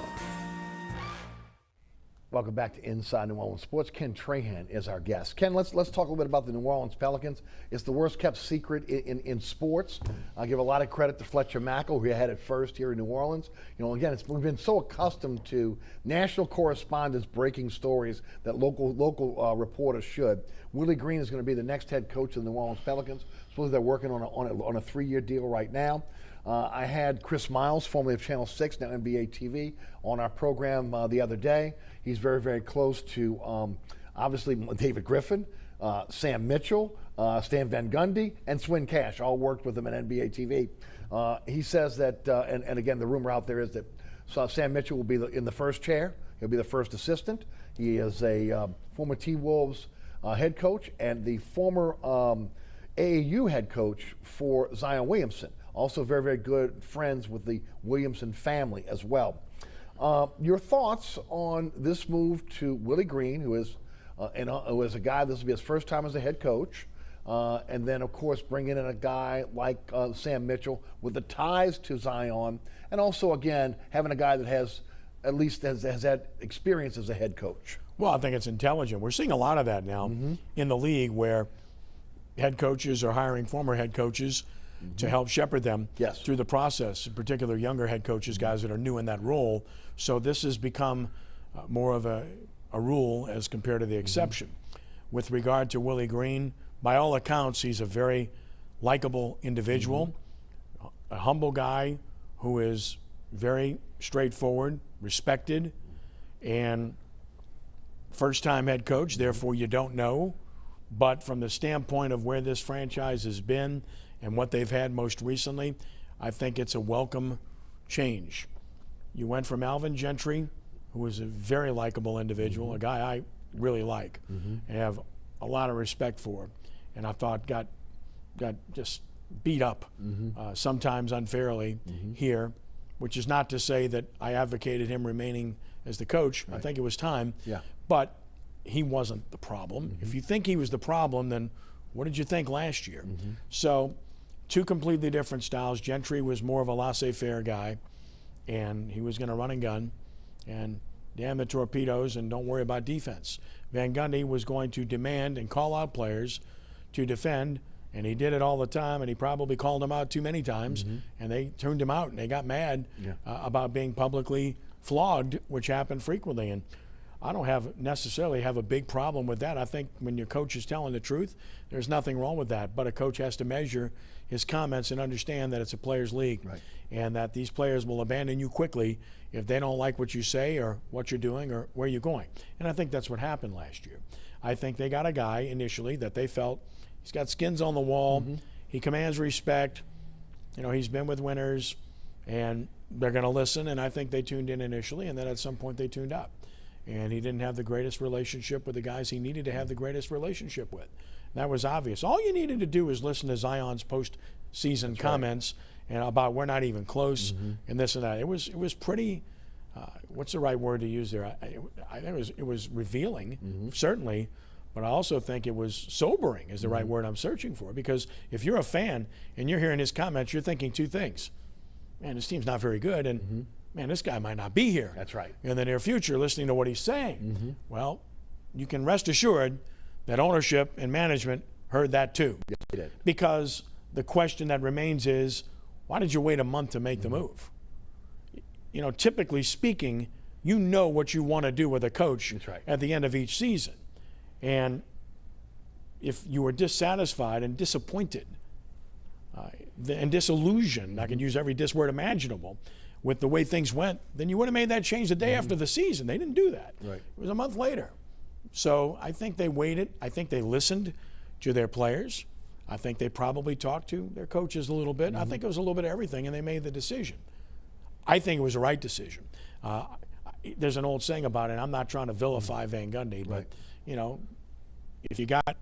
Welcome back to Inside New Orleans Sports. Ken Trahan is our guest. Ken, let's talk a little bit about the New Orleans Pelicans. It's the worst kept secret in sports. I give a lot of credit to Fletcher Mackel, who had it first here in New Orleans. You know, again, we've been so accustomed to national correspondents breaking stories that local reporters should. Willie Green is going to be the next head coach of the New Orleans Pelicans. Supposedly they're working on a 3-year deal right now. I had Chris Miles, formerly of Channel 6, now WLAE-TV, on our program the other day. He's very, very close to, obviously, David Griffin, Sam Mitchell, Stan Van Gundy, and Swin Cash, all worked with him at WLAE-TV. He says that, and again, the rumor out there is that Sam Mitchell will be in the first chair. He'll be the first assistant. He is a former T-Wolves head coach and the former AAU head coach for Zion Williamson. Also very, very good friends with the Williamson family as well. Your thoughts on this move to Willie Green, who is a guy, this will be his first time as a head coach, and then, of course, bringing in a guy like Sam Mitchell with the ties to Zion, and also, again, having a guy that has had experience as a head coach. Well, I think it's intelligent. We're seeing a lot of that now in the league where head coaches are hiring former head coaches to help shepherd them through the process, in particular younger head coaches, guys that are new in that role. So this has become more of a rule as compared to the exception. With regard to Willie Green, by all accounts, he's a very likable individual, a humble guy who is very straightforward, respected, and first-time head coach, therefore you don't know. But from the standpoint of where this franchise has been and what they've had most recently, I think it's a welcome change. You went from Alvin Gentry, who was a very likable individual, a guy I really like and have a lot of respect for, and I thought got just beat up sometimes unfairly here, which is not to say that I advocated him remaining as the coach. I think it was time, but he wasn't the problem. If you think he was the problem, then what did you think last year? So, two completely different styles. Gentry was more of a laissez-faire guy, and he was going to run and gun and damn the torpedoes and don't worry about defense. Van Gundy was going to demand and call out players to defend, and he did it all the time, and he probably called them out too many times, and they turned him out, and they got mad about being publicly flogged, which happened frequently. And I don't necessarily have a big problem with that. I think when your coach is telling the truth, there's nothing wrong with that. But a coach has to measure his comments and understand that it's a players' league, and that these players will abandon you quickly if they don't like what you say or what you're doing or where you're going. And I think that's what happened last year. I think they got a guy initially that they felt he's got skins on the wall. He commands respect. You know, he's been with winners, and they're going to listen. And I think they tuned in initially, and then at some point they tuned out. And he didn't have the greatest relationship with the guys he needed to have the greatest relationship with. That was obvious. All you needed to do was listen to Zion's post-season comments and about we're not even close and this and that. It was pretty. What's the right word to use there? I think it was revealing, certainly, but I also think it was sobering is the right word I'm searching for, because if you're a fan and you're hearing his comments, you're thinking two things. Man, this team's not very good, and man, this guy might not be here. That's right. In the near future, listening to what he's saying. Well, you can rest assured that ownership and management heard that too. Yes, they did. Because the question that remains is, why did you wait a month to make the move? You know, typically speaking, you know what you want to do with a coach at the end of each season. And if you were dissatisfied and disappointed and disillusioned, I can use every word imaginable, with the way things went, then you would have made that change the day after the season. They didn't do that. It was a month later. So I think they waited. I think they listened to their players. I think they probably talked to their coaches a little bit. I think it was a little bit of everything, and they made the decision. I think it was the right decision. There's an old saying about it, and I'm not trying to vilify Van Gundy, but, you know, if you got the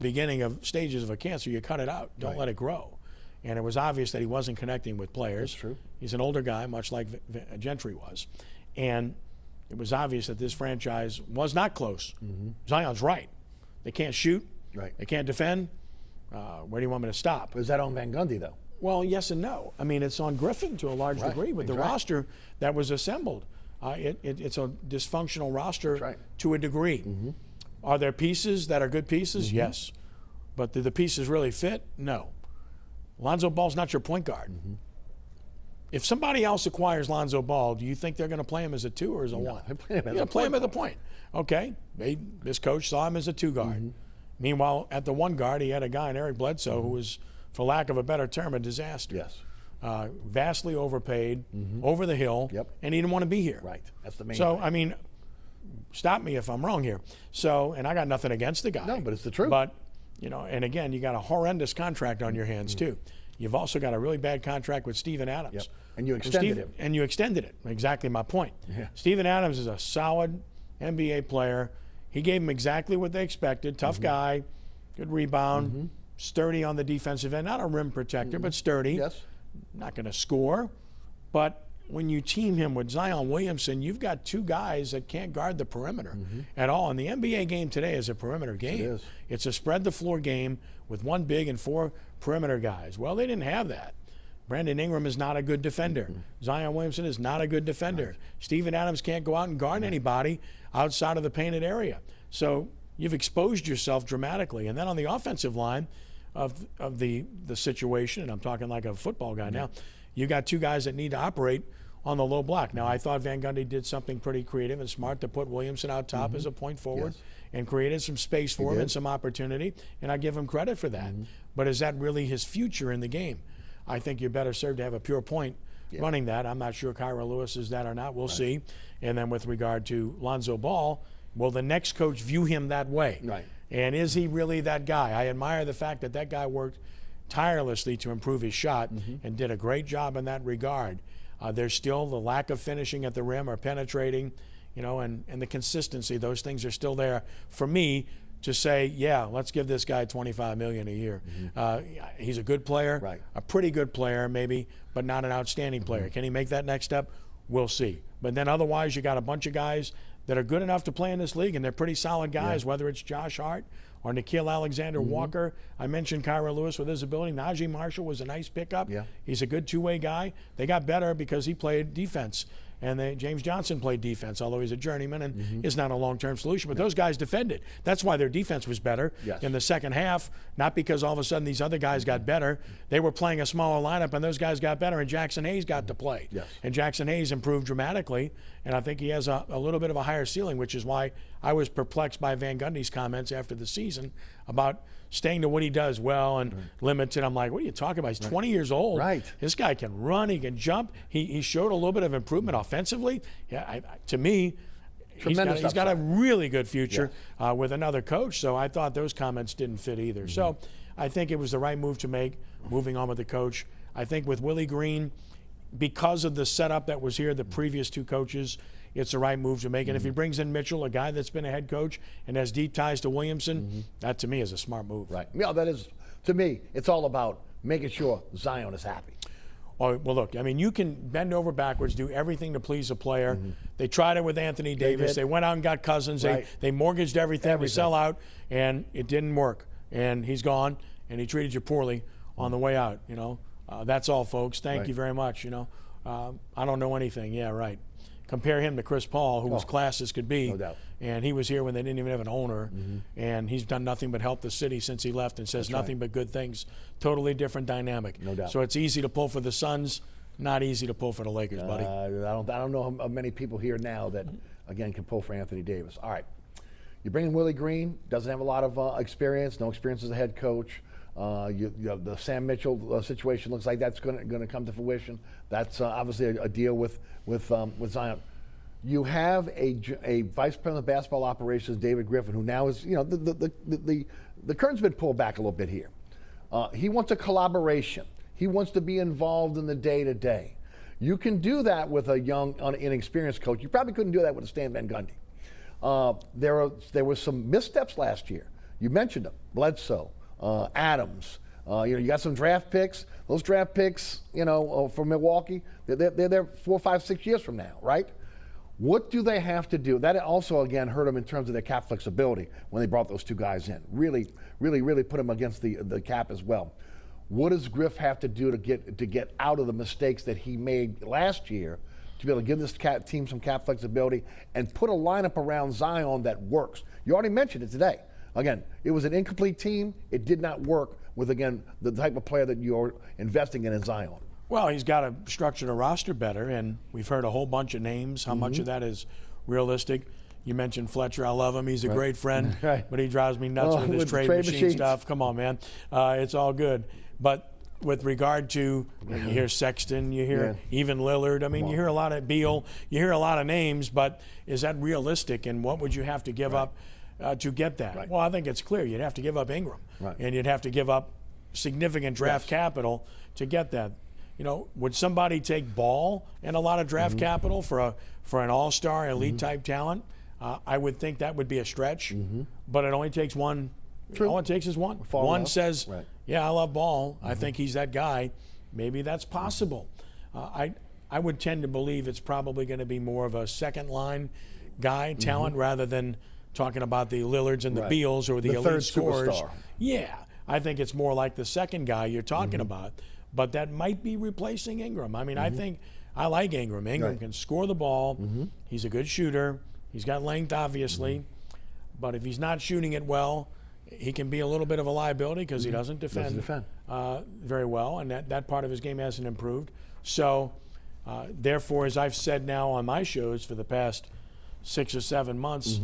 beginning of stages of a cancer, you cut it out. Don't let it grow. And it was obvious that he wasn't connecting with players. That's true. He's an older guy, much like Gentry was. And it was obvious that this franchise was not close. Zion's right. They can't shoot. Right. They can't defend. Where do you want me to stop? Was that on Van Gundy, though? Well, yes and no. I mean, it's on Griffin to a large degree with the roster that was assembled. It's a dysfunctional roster to a degree. Are there pieces that are good pieces? Yes. But do the pieces really fit? No. Lonzo Ball's not your point guard. If somebody else acquires Lonzo Ball, do you think they're going to play him as a 2 or as a 1? They're going to play him at the point. Okay. This coach saw him as a 2 guard. Meanwhile, at the 1 guard, he had a guy in Eric Bledsoe who was, for lack of a better term, a disaster. Yes. Vastly overpaid, over the hill, and he didn't want to be here. Right. That's the main So, thing. I mean, stop me if I'm wrong here. So, and I got nothing against the guy. No, but it's the truth. But, you know, and again, you got a horrendous contract on your hands, too. You've also got a really bad contract with Steven Adams. And you extended him. And you extended it. Exactly my point. Steven Adams is a solid NBA player. He gave them exactly what they expected. Tough guy, good rebound, sturdy on the defensive end. Not a rim protector, but sturdy. Yes. Not going to score. But when you team him with Zion Williamson, you've got 2 guys that can't guard the perimeter at all. And the NBA game today is a perimeter game. It is. It's a spread the floor game with 1 big and 4 perimeter guys. Well, they didn't have that. Brandon Ingram is not a good defender. Zion Williamson is not a good defender. Steven Adams can't go out and guard anybody outside of the painted area. So you've exposed yourself dramatically. And then on the offensive line of the situation, and I'm talking like a football guy now, you got 2 guys that need to operate on the low block. Now, I thought Van Gundy did something pretty creative and smart to put Williamson out top as a point forward and created some space for him and some opportunity, and I give him credit for that. But is that really his future in the game? I think you're better served to have a pure point running that. I'm not sure Kyra Lewis is that or not. We'll see. And then with regard to Lonzo Ball, will the next coach view him that way? Right. And is he really that guy? I admire the fact that that guy worked tirelessly to improve his shot and did a great job in that regard. There's still the lack of finishing at the rim or penetrating, you know, and the consistency. Those things are still there for me to say, yeah, let's give this guy $25 million a year. He's a good player, a pretty good player maybe, but not an outstanding player. Can he make that next step? We'll see. But then otherwise, you got a bunch of guys that are good enough to play in this league, and they're pretty solid guys, whether it's Josh Hart or Nikhil Alexander-Walker. I mentioned Kyra Lewis with his ability. Najee Marshall was a nice pickup. He's a good two-way guy. They got better because he played defense. And James Johnson played defense, although he's a journeyman and is not a long-term solution. But those guys defended. That's why their defense was better in the second half, not because all of a sudden these other guys got better. They were playing a smaller lineup, and those guys got better, and Jackson Hayes got to play. And Jackson Hayes improved dramatically, and I think he has a little bit of a higher ceiling, which is why I was perplexed by Van Gundy's comments after the season about staying to what he does well and limited. I'm like, what are you talking about? He's 20 years old. This guy can run. He can jump. He showed a little bit of improvement offensively. Yeah, to me, he's got a really good future with another coach. So I thought those comments didn't fit either. So I think it was the right move to make, moving on with the coach. I think with Willie Green, because of the setup that was here, the previous 2 coaches, it's the right move to make. And if he brings in Mitchell, a guy that's been a head coach and has deep ties to Williamson, that to me is a smart move. Yeah, that is, to me, it's all about making sure Zion is happy. Oh, well, look, I mean, you can bend over backwards, do everything to please a player. They tried it with Anthony Davis. They went out and got Cousins. They mortgaged everything. They sell out, and it didn't work. And he's gone, and he treated you poorly on the way out, you know. That's all, folks. Thank you very much, you know. I don't know anything. Yeah, right. Compare him to Chris Paul, who was class as could be. No doubt. And he was here when they didn't even have an owner. And he's done nothing but help the city since he left and says nothing but good things. Totally different dynamic. No doubt. So it's easy to pull for the Suns, not easy to pull for the Lakers, buddy. I don't know how many people here now that, again, can pull for Anthony Davis. All right. You bring in Willie Green, doesn't have a lot of experience, no experience as a head coach. The Sam Mitchell situation looks like that's going to come to fruition. That's obviously a deal with Zion. You have a vice president of basketball operations, David Griffin, who now is, you know, the curtain's been pulled back a little bit here. He wants a collaboration. He wants to be involved in the day-to-day. You can do that with a young, inexperienced coach. You probably couldn't do that with a Stan Van Gundy. There were some missteps last year. You mentioned them: Bledsoe, Adams. You got some draft picks. Those draft picks, for Milwaukee, they're there 4, 5, 6 years from now, right? What do they have to do? That also, again, hurt them in terms of their cap flexibility when they brought those two guys in. Really put them against the cap as well. What does Griff have to do to get out of the mistakes that he made last year to be able to give this team some cap flexibility and put a lineup around Zion that works? You already mentioned it today. Again, it was an incomplete team. It did not work with, again, the type of player that you're investing in Zion. Well, he's got to structure the roster better, and we've heard a whole bunch of names. How much of that is realistic? You mentioned Fletcher. I love him. He's a great friend, but he drives me nuts with his trade machine stuff. Come on, man. It's all good. But with regard to, you hear Sexton, you hear even Lillard. I mean, you hear a lot of Beal. You hear a lot of names, but is that realistic, and what would you have to give up to get that? Well, I think it's clear. You'd have to give up Ingram, and you'd have to give up significant draft capital to get that. Would somebody take Ball and a lot of draft capital for an all-star elite type talent? I would think that would be a stretch, but it only takes one. True. All it takes is one. One says, yeah, I love Ball. I think he's that guy. Maybe that's possible. I would tend to believe it's probably going to be more of a second-line guy talent rather than talking about the Lillards and the Beals or the elite third scorers. Superstar. Yeah, I think it's more like the second guy you're talking about. But that might be replacing Ingram. I mean, I like Ingram. Ingram can score the ball. He's a good shooter. He's got length, obviously. But if he's not shooting it well, he can be a little bit of a liability because he doesn't defend very well, and that part of his game hasn't improved. So, therefore, as I've said now on my shows for the past 6 or 7 months,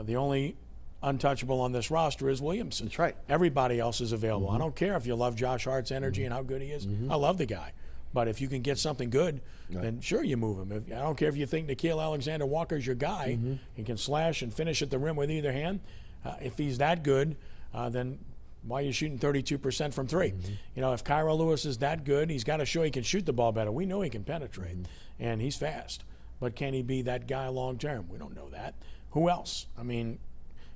the only untouchable on this roster is Williamson. That's right. Everybody else is available. I don't care if you love Josh Hart's energy and how good he is. I love the guy. But if you can get something good, then sure, you move him. I don't care if you think Nickeil Alexander-Walker's your guy. He can slash and finish at the rim with either hand. If he's that good, then why are you shooting 32% from three? If Kira Lewis is that good, he's got to show he can shoot the ball better. We know he can penetrate, and he's fast. But can he be that guy long term? We don't know that. Who else? I mean,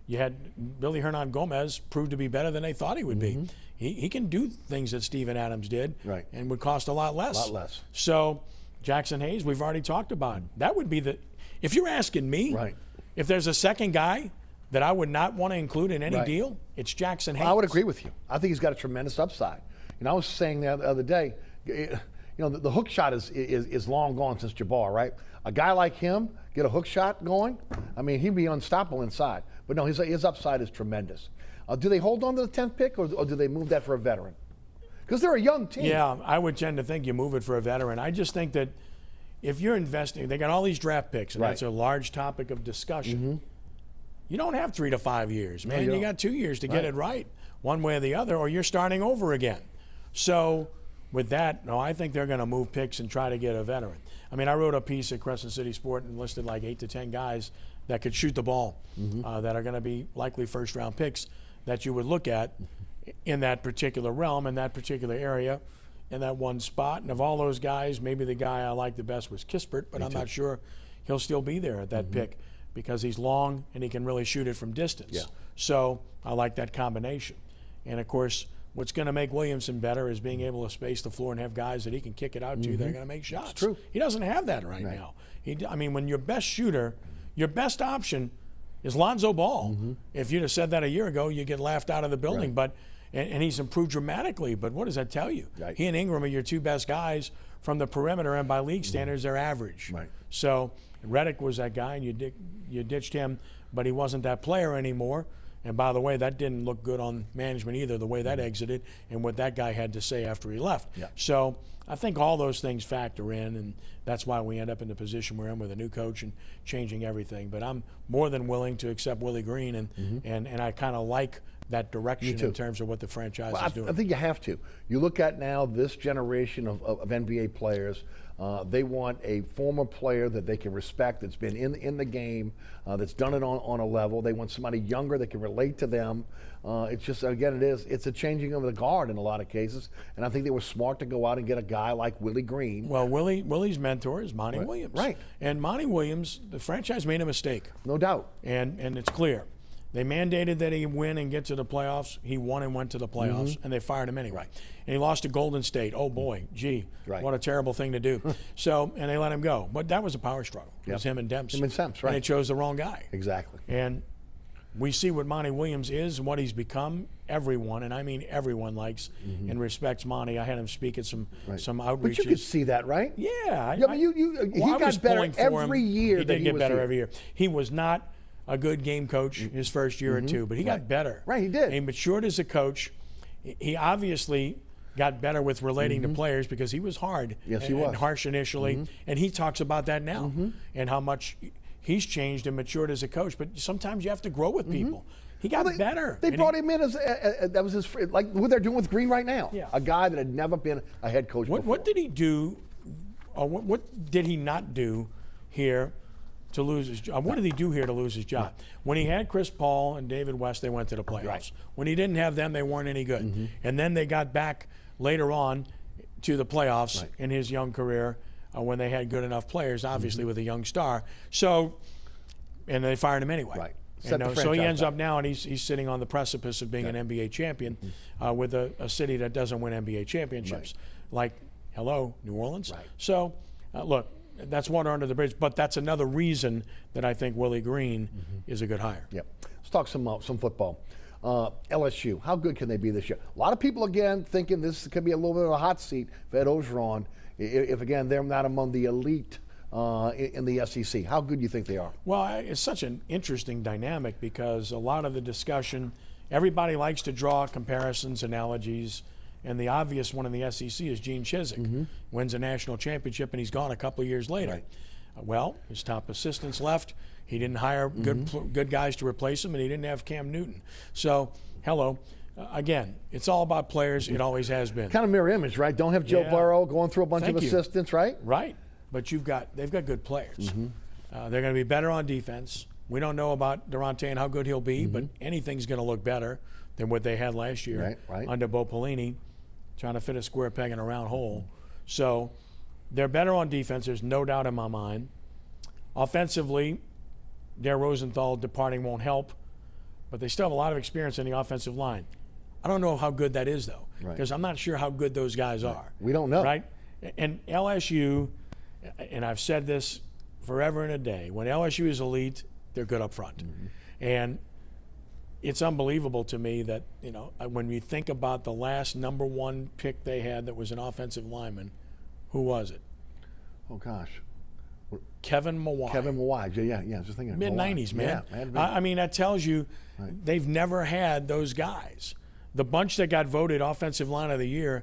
you had Billy Hernan Gomez proved to be better than they thought he would be. He can do things that Steven Adams did and would cost a lot less. So Jackson Hayes, we've already talked about. That would be if you're asking me, if there's a second guy that I would not want to include in any deal, it's Jackson Hayes. Well, I would agree with you. I think he's got a tremendous upside. I was saying the other day, the hook shot is long gone since Jabbar, right? A guy like him, get a hook shot going, I mean, he'd be unstoppable inside. But no, his upside is tremendous. Do they hold on to the 10th pick, or do they move that for a veteran? Because they're a young team. Yeah, I would tend to think you move it for a veteran. I just think that if you're investing, they got all these draft picks, and that's a large topic of discussion. You don't have 3 to 5 years, man. You got 2 years to get it right, one way or the other, or you're starting over again. So with that, no, I think they're going to move picks and try to get a veteran. I mean, I wrote a piece at Crescent City Sport and listed like 8 to 10 guys that could shoot the ball that are going to be likely first-round picks that you would look at in that particular realm, in that particular area, in that one spot. And of all those guys, maybe the guy I like the best was Kispert, but I'm not sure he'll still be there at that pick because he's long and he can really shoot it from distance. So I like that combination. And, of course, what's going to make Williamson better is being able to space the floor and have guys that he can kick it out to that are going to make shots. It's true. He doesn't have that right now. I mean, when your best shooter, your best option is Lonzo Ball. If you'd have said that a year ago, you'd get laughed out of the building. But and he's improved dramatically. But what does that tell you? He and Ingram are your two best guys from the perimeter, and by league standards, they're average. So Redick was that guy, and you ditched him, but he wasn't that player anymore. And by the way, that didn't look good on management either, the way that exited and what that guy had to say after he left. So I think all those things factor in, and that's why we end up in the position we're in with a new coach and changing everything. But I'm more than willing to accept Willie Green, and I kind of like that direction too. in terms of what the franchise Well, is doing. I think you have to. You look at now this generation of NBA players. They want a former player that they can respect, that's been in the game, that's done it on a level. They want somebody younger that can relate to them. It's just, again, it's a changing of the guard in a lot of cases. And I think they were smart to go out and get a guy like Willie Green. Well, Willie's mentor is Monty Williams. Right. And Monty Williams, the franchise made a mistake. No doubt. And it's clear. They mandated that he win and get to the playoffs. He won and went to the playoffs, and they fired him anyway. And he lost to Golden State. Oh, boy, what a terrible thing to do. And they let him go. But that was a power struggle. It was him and Dempsey. Him and Semps, right. And they chose the wrong guy. Exactly. And we see what Monty Williams is and what he's become. Everyone, and I mean everyone, likes and respects Monty. I had him speak at some outreaches. But you could see that, right? Yeah. He got better every year. He did get better here. every year. He was not a good game coach his first year or two, but he got better. Right, he did. He matured as a coach. He obviously got better with relating to players because he was hard and harsh initially, and he talks about that now and how much he's changed and matured as a coach. But sometimes you have to grow with people. He got better. They brought him in as that was his, like what they're doing with Green right now. Yeah. A guy that had never been a head coach before. What did he do, or what did he not do here to lose his job? What did he do here to lose his job? When he had Chris Paul and David West, they went to the playoffs. Right. When he didn't have them, they weren't any good. And then they got back later on to the playoffs in his young career when they had good enough players, obviously with a young star. So, and they fired him anyway. Right. So he ends up now, and he's sitting on the precipice of being an NBA champion with a city that doesn't win NBA championships. Like, hello, New Orleans. Right. So, look, that's water under the bridge, but that's another reason that I think Willie Green is a good hire. Yep. Let's talk some football. LSU, how good can they be this year? A lot of people, again, thinking this could be a little bit of a hot seat for Ed Orgeron if again, they're not among the elite in the SEC. How good do you think they are? Well, it's such an interesting dynamic because a lot of the discussion, everybody likes to draw comparisons, analogies, and the obvious one in the SEC is Gene Chizik. Wins a national championship, and he's gone a couple of years later. Right. Well, his top assistants left. He didn't hire good guys to replace him, and he didn't have Cam Newton. So, hello. Again, it's all about players. It always has been. Kind of mirror image, right? Don't have Joe Burrow going through a bunch of assistants, right? Right. But they've got good players. They're going to be better on defense. We don't know about Durante and how good he'll be, but anything's going to look better than what they had last year under Bo Pelini, trying to fit a square peg in a round hole. So they're better on defense. There's no doubt in my mind. Offensively, Dare Rosenthal departing won't help, but they still have a lot of experience in the offensive line. I don't know how good that is, though, because I'm not sure how good those guys are. We don't know. Right? And LSU, and I've said this forever and a day, when LSU is elite, they're good up front. And it's unbelievable to me that, when you think about the last number one pick they had that was an offensive lineman, who was it? Oh, gosh. Kevin Mawai. Kevin Mawai, yeah, just thinking. Mid-90s, man. Yeah, I mean, that tells you they've never had those guys. The bunch that got voted Offensive Line of the Year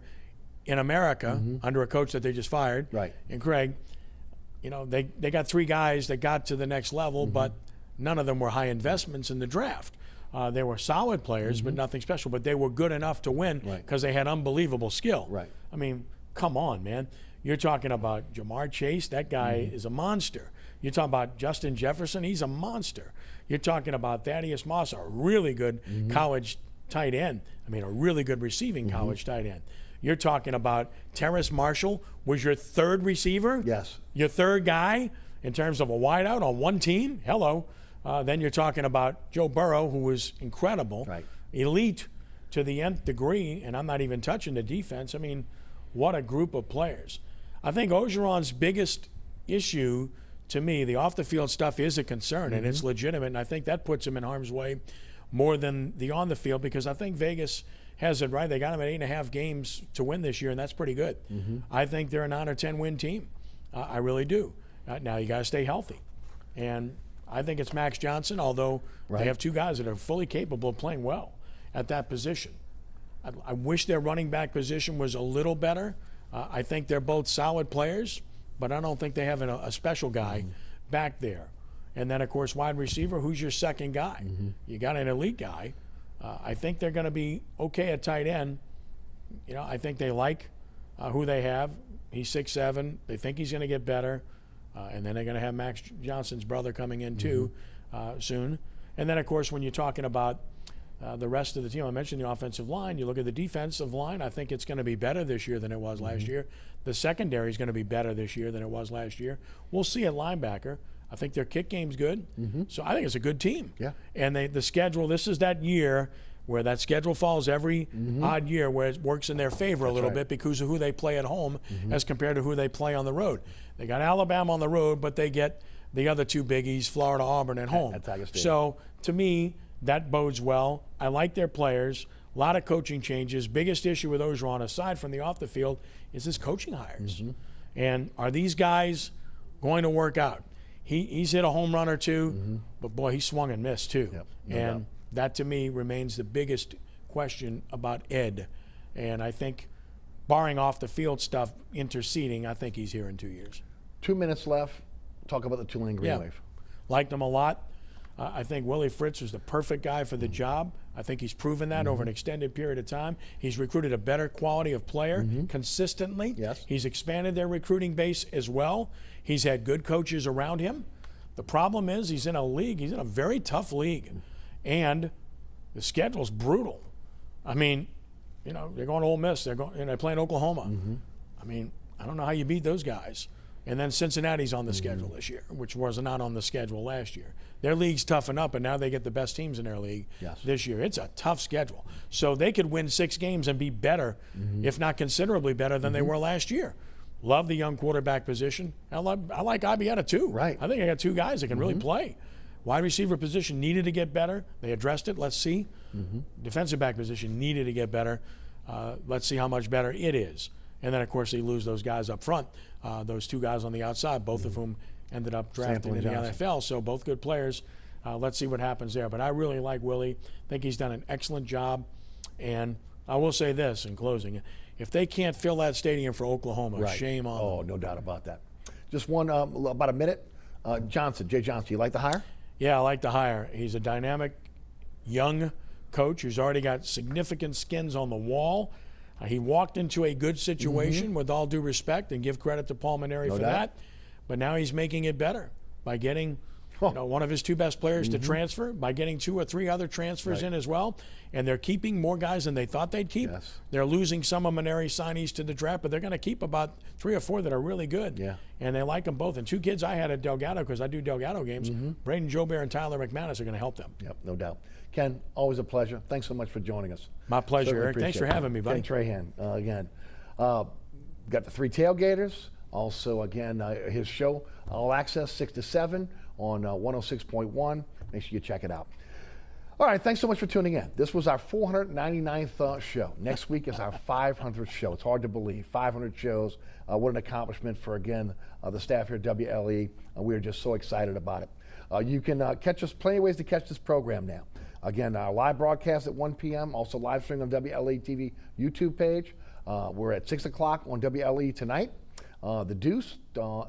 in America under a coach that they just fired, and Craig, they got three guys that got to the next level, but none of them were high investments in the draft. They were solid players, but nothing special. But they were good enough to win because they had unbelievable skill. I mean, come on, man. You're talking about Jamar Chase. That guy is a monster. You're talking about Justin Jefferson. He's a monster. You're talking about Thaddeus Moss, a really good college tight end. I mean, a really good receiving college tight end. You're talking about Terrace Marshall was your third receiver? Yes. Your third guy in terms of a wideout on one team? Hello. Then you're talking about Joe Burrow, who was incredible, elite to the nth degree, and I'm not even touching the defense. I mean, what a group of players. I think Orgeron's biggest issue, to me, the off-the-field stuff is a concern, and it's legitimate, and I think that puts him in harm's way more than the on-the-field, because I think Vegas has it right. They got him at 8.5 games to win this year, and that's pretty good. I think they're a 9 or 10 win team. I really do. Now you got to stay healthy, and I think it's Max Johnson, although they have two guys that are fully capable of playing well at that position. I wish their running back position was a little better. I think they're both solid players, but I don't think they have a special guy back there. And then, of course, wide receiver, who's your second guy? You got an elite guy I think they're going to be okay at tight end. You know, I think they like who they have. He's 6'7". They think he's going to get better. And then they're going to have Max Johnson's brother coming in too soon. And then, of course, when you're talking about the rest of the team, I mentioned the offensive line. You look at the defensive line, I think it's going to be better this year than it was last year. The secondary is going to be better this year than it was last year. We'll see at linebacker. I think their kick game's good. So I think it's a good team. Yeah. And the schedule, this is that year where that schedule falls every odd year where it works in their favor a little bit because of who they play at home as compared to who they play on the road. They got Alabama on the road, but they get the other two biggies, Florida, Auburn, at home. So to me, that bodes well. I like their players. A lot of coaching changes. Biggest issue with Orgeron, aside from the off the field, is his coaching hires. And are these guys going to work out? He's hit a home run or two, but boy, he swung and missed too. And that to me remains the biggest question about Ed. And I think, barring off the field stuff interceding, I think he's here in 2 years. 2 minutes left. Talk about the Tulane Green Wave. Liked him a lot. I think Willie Fritz was the perfect guy for the job. I think he's proven that over an extended period of time. He's recruited a better quality of player consistently. He's expanded their recruiting base as well. He's had good coaches around him. The problem is he's in a very tough league. And the schedule's brutal. I mean, you know, they're going to Ole Miss. They're playing Oklahoma. I mean, I don't know how you beat those guys. And then Cincinnati's on the schedule this year, which was not on the schedule last year. Their league's toughened up, and now they get the best teams in their league this year. It's a tough schedule. So they could win 6 games and be better, if not considerably better than they were last year. Love the young quarterback position. I like Ibieta too. Right. I think I got 2 guys that can really play. Wide receiver position needed to get better. They addressed it. Let's see. Defensive back position needed to get better. Let's see how much better it is. And then, of course, they lose those guys up front, those 2 guys on the outside, both of whom ended up drafted in the NFL. So both good players. Let's see what happens there. But I really like Willie. I think he's done an excellent job. And I will say this in closing. If they can't fill that stadium for Oklahoma, shame on them. Oh, no doubt about that. Just one, about a minute. Jay Johnson, you like the hire? Yeah, I like the hire. He's a dynamic, young coach who's already got significant skins on the wall. He walked into a good situation, with all due respect, and give credit to Paul Maneri for that. But now he's making it better by getting one of his 2 best players to transfer, by getting 2 or 3 other transfers in as well. And they're keeping more guys than they thought they'd keep. They're losing some of Maneri's signees to the draft, but they're going to keep about 3 or 4 that are really good. And they like them both. And 2 kids I had at Delgado, because I do Delgado games, Braden Joubert and Tyler McManus are going to help them. Yep, no doubt. Ken, always a pleasure. Thanks so much for joining us. My pleasure, Eric. Thanks for having me, buddy. Ken Trahan, again. Got the 3 Tailgaters. Also, again, his show, All Access, 6 to 7 on 106.1. Make sure you check it out. All right, thanks so much for tuning in. This was our 499th show. Next week is our 500th show. It's hard to believe. 500 shows. What an accomplishment for, again, the staff here at WLE. We are just so excited about it. You can catch us, plenty of ways to catch this program now. Again, our live broadcast at 1 p.m., also live stream on WLAE-TV YouTube page. We're at 6 o'clock on WLE tonight. The Deuce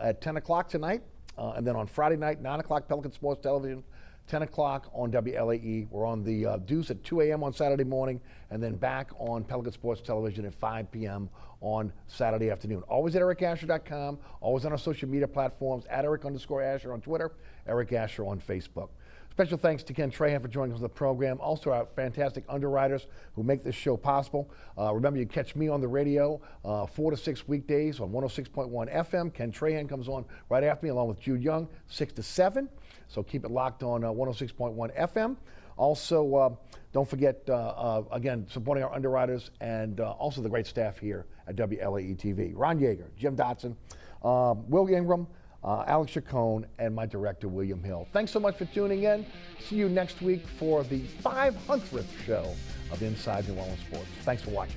at 10 o'clock tonight. And then on Friday night, 9 o'clock, Pelican Sports Television, 10 o'clock on WLAE. We're on the Deuce at 2 a.m. on Saturday morning, and then back on Pelican Sports Television at 5 p.m. on Saturday afternoon. Always at ericasher.com, always on our social media platforms, at Eric_Asher on Twitter, Eric Asher on Facebook. Special thanks to Ken Trahan for joining us on the program. Also, our fantastic underwriters who make this show possible. Remember, you can catch me on the radio 4 to 6 weekdays on 106.1 FM. Ken Trahan comes on right after me, along with Jude Young, 6 to 7. So keep it locked on 106.1 FM. Also, don't forget, again, supporting our underwriters and also the great staff here at WLAE-TV. Ron Yeager, Jim Dotson, Will Ingram, Alex Chacon, and my director, William Hill. Thanks so much for tuning in. See you next week for the 500th show of Inside New Orleans Sports. Thanks for watching.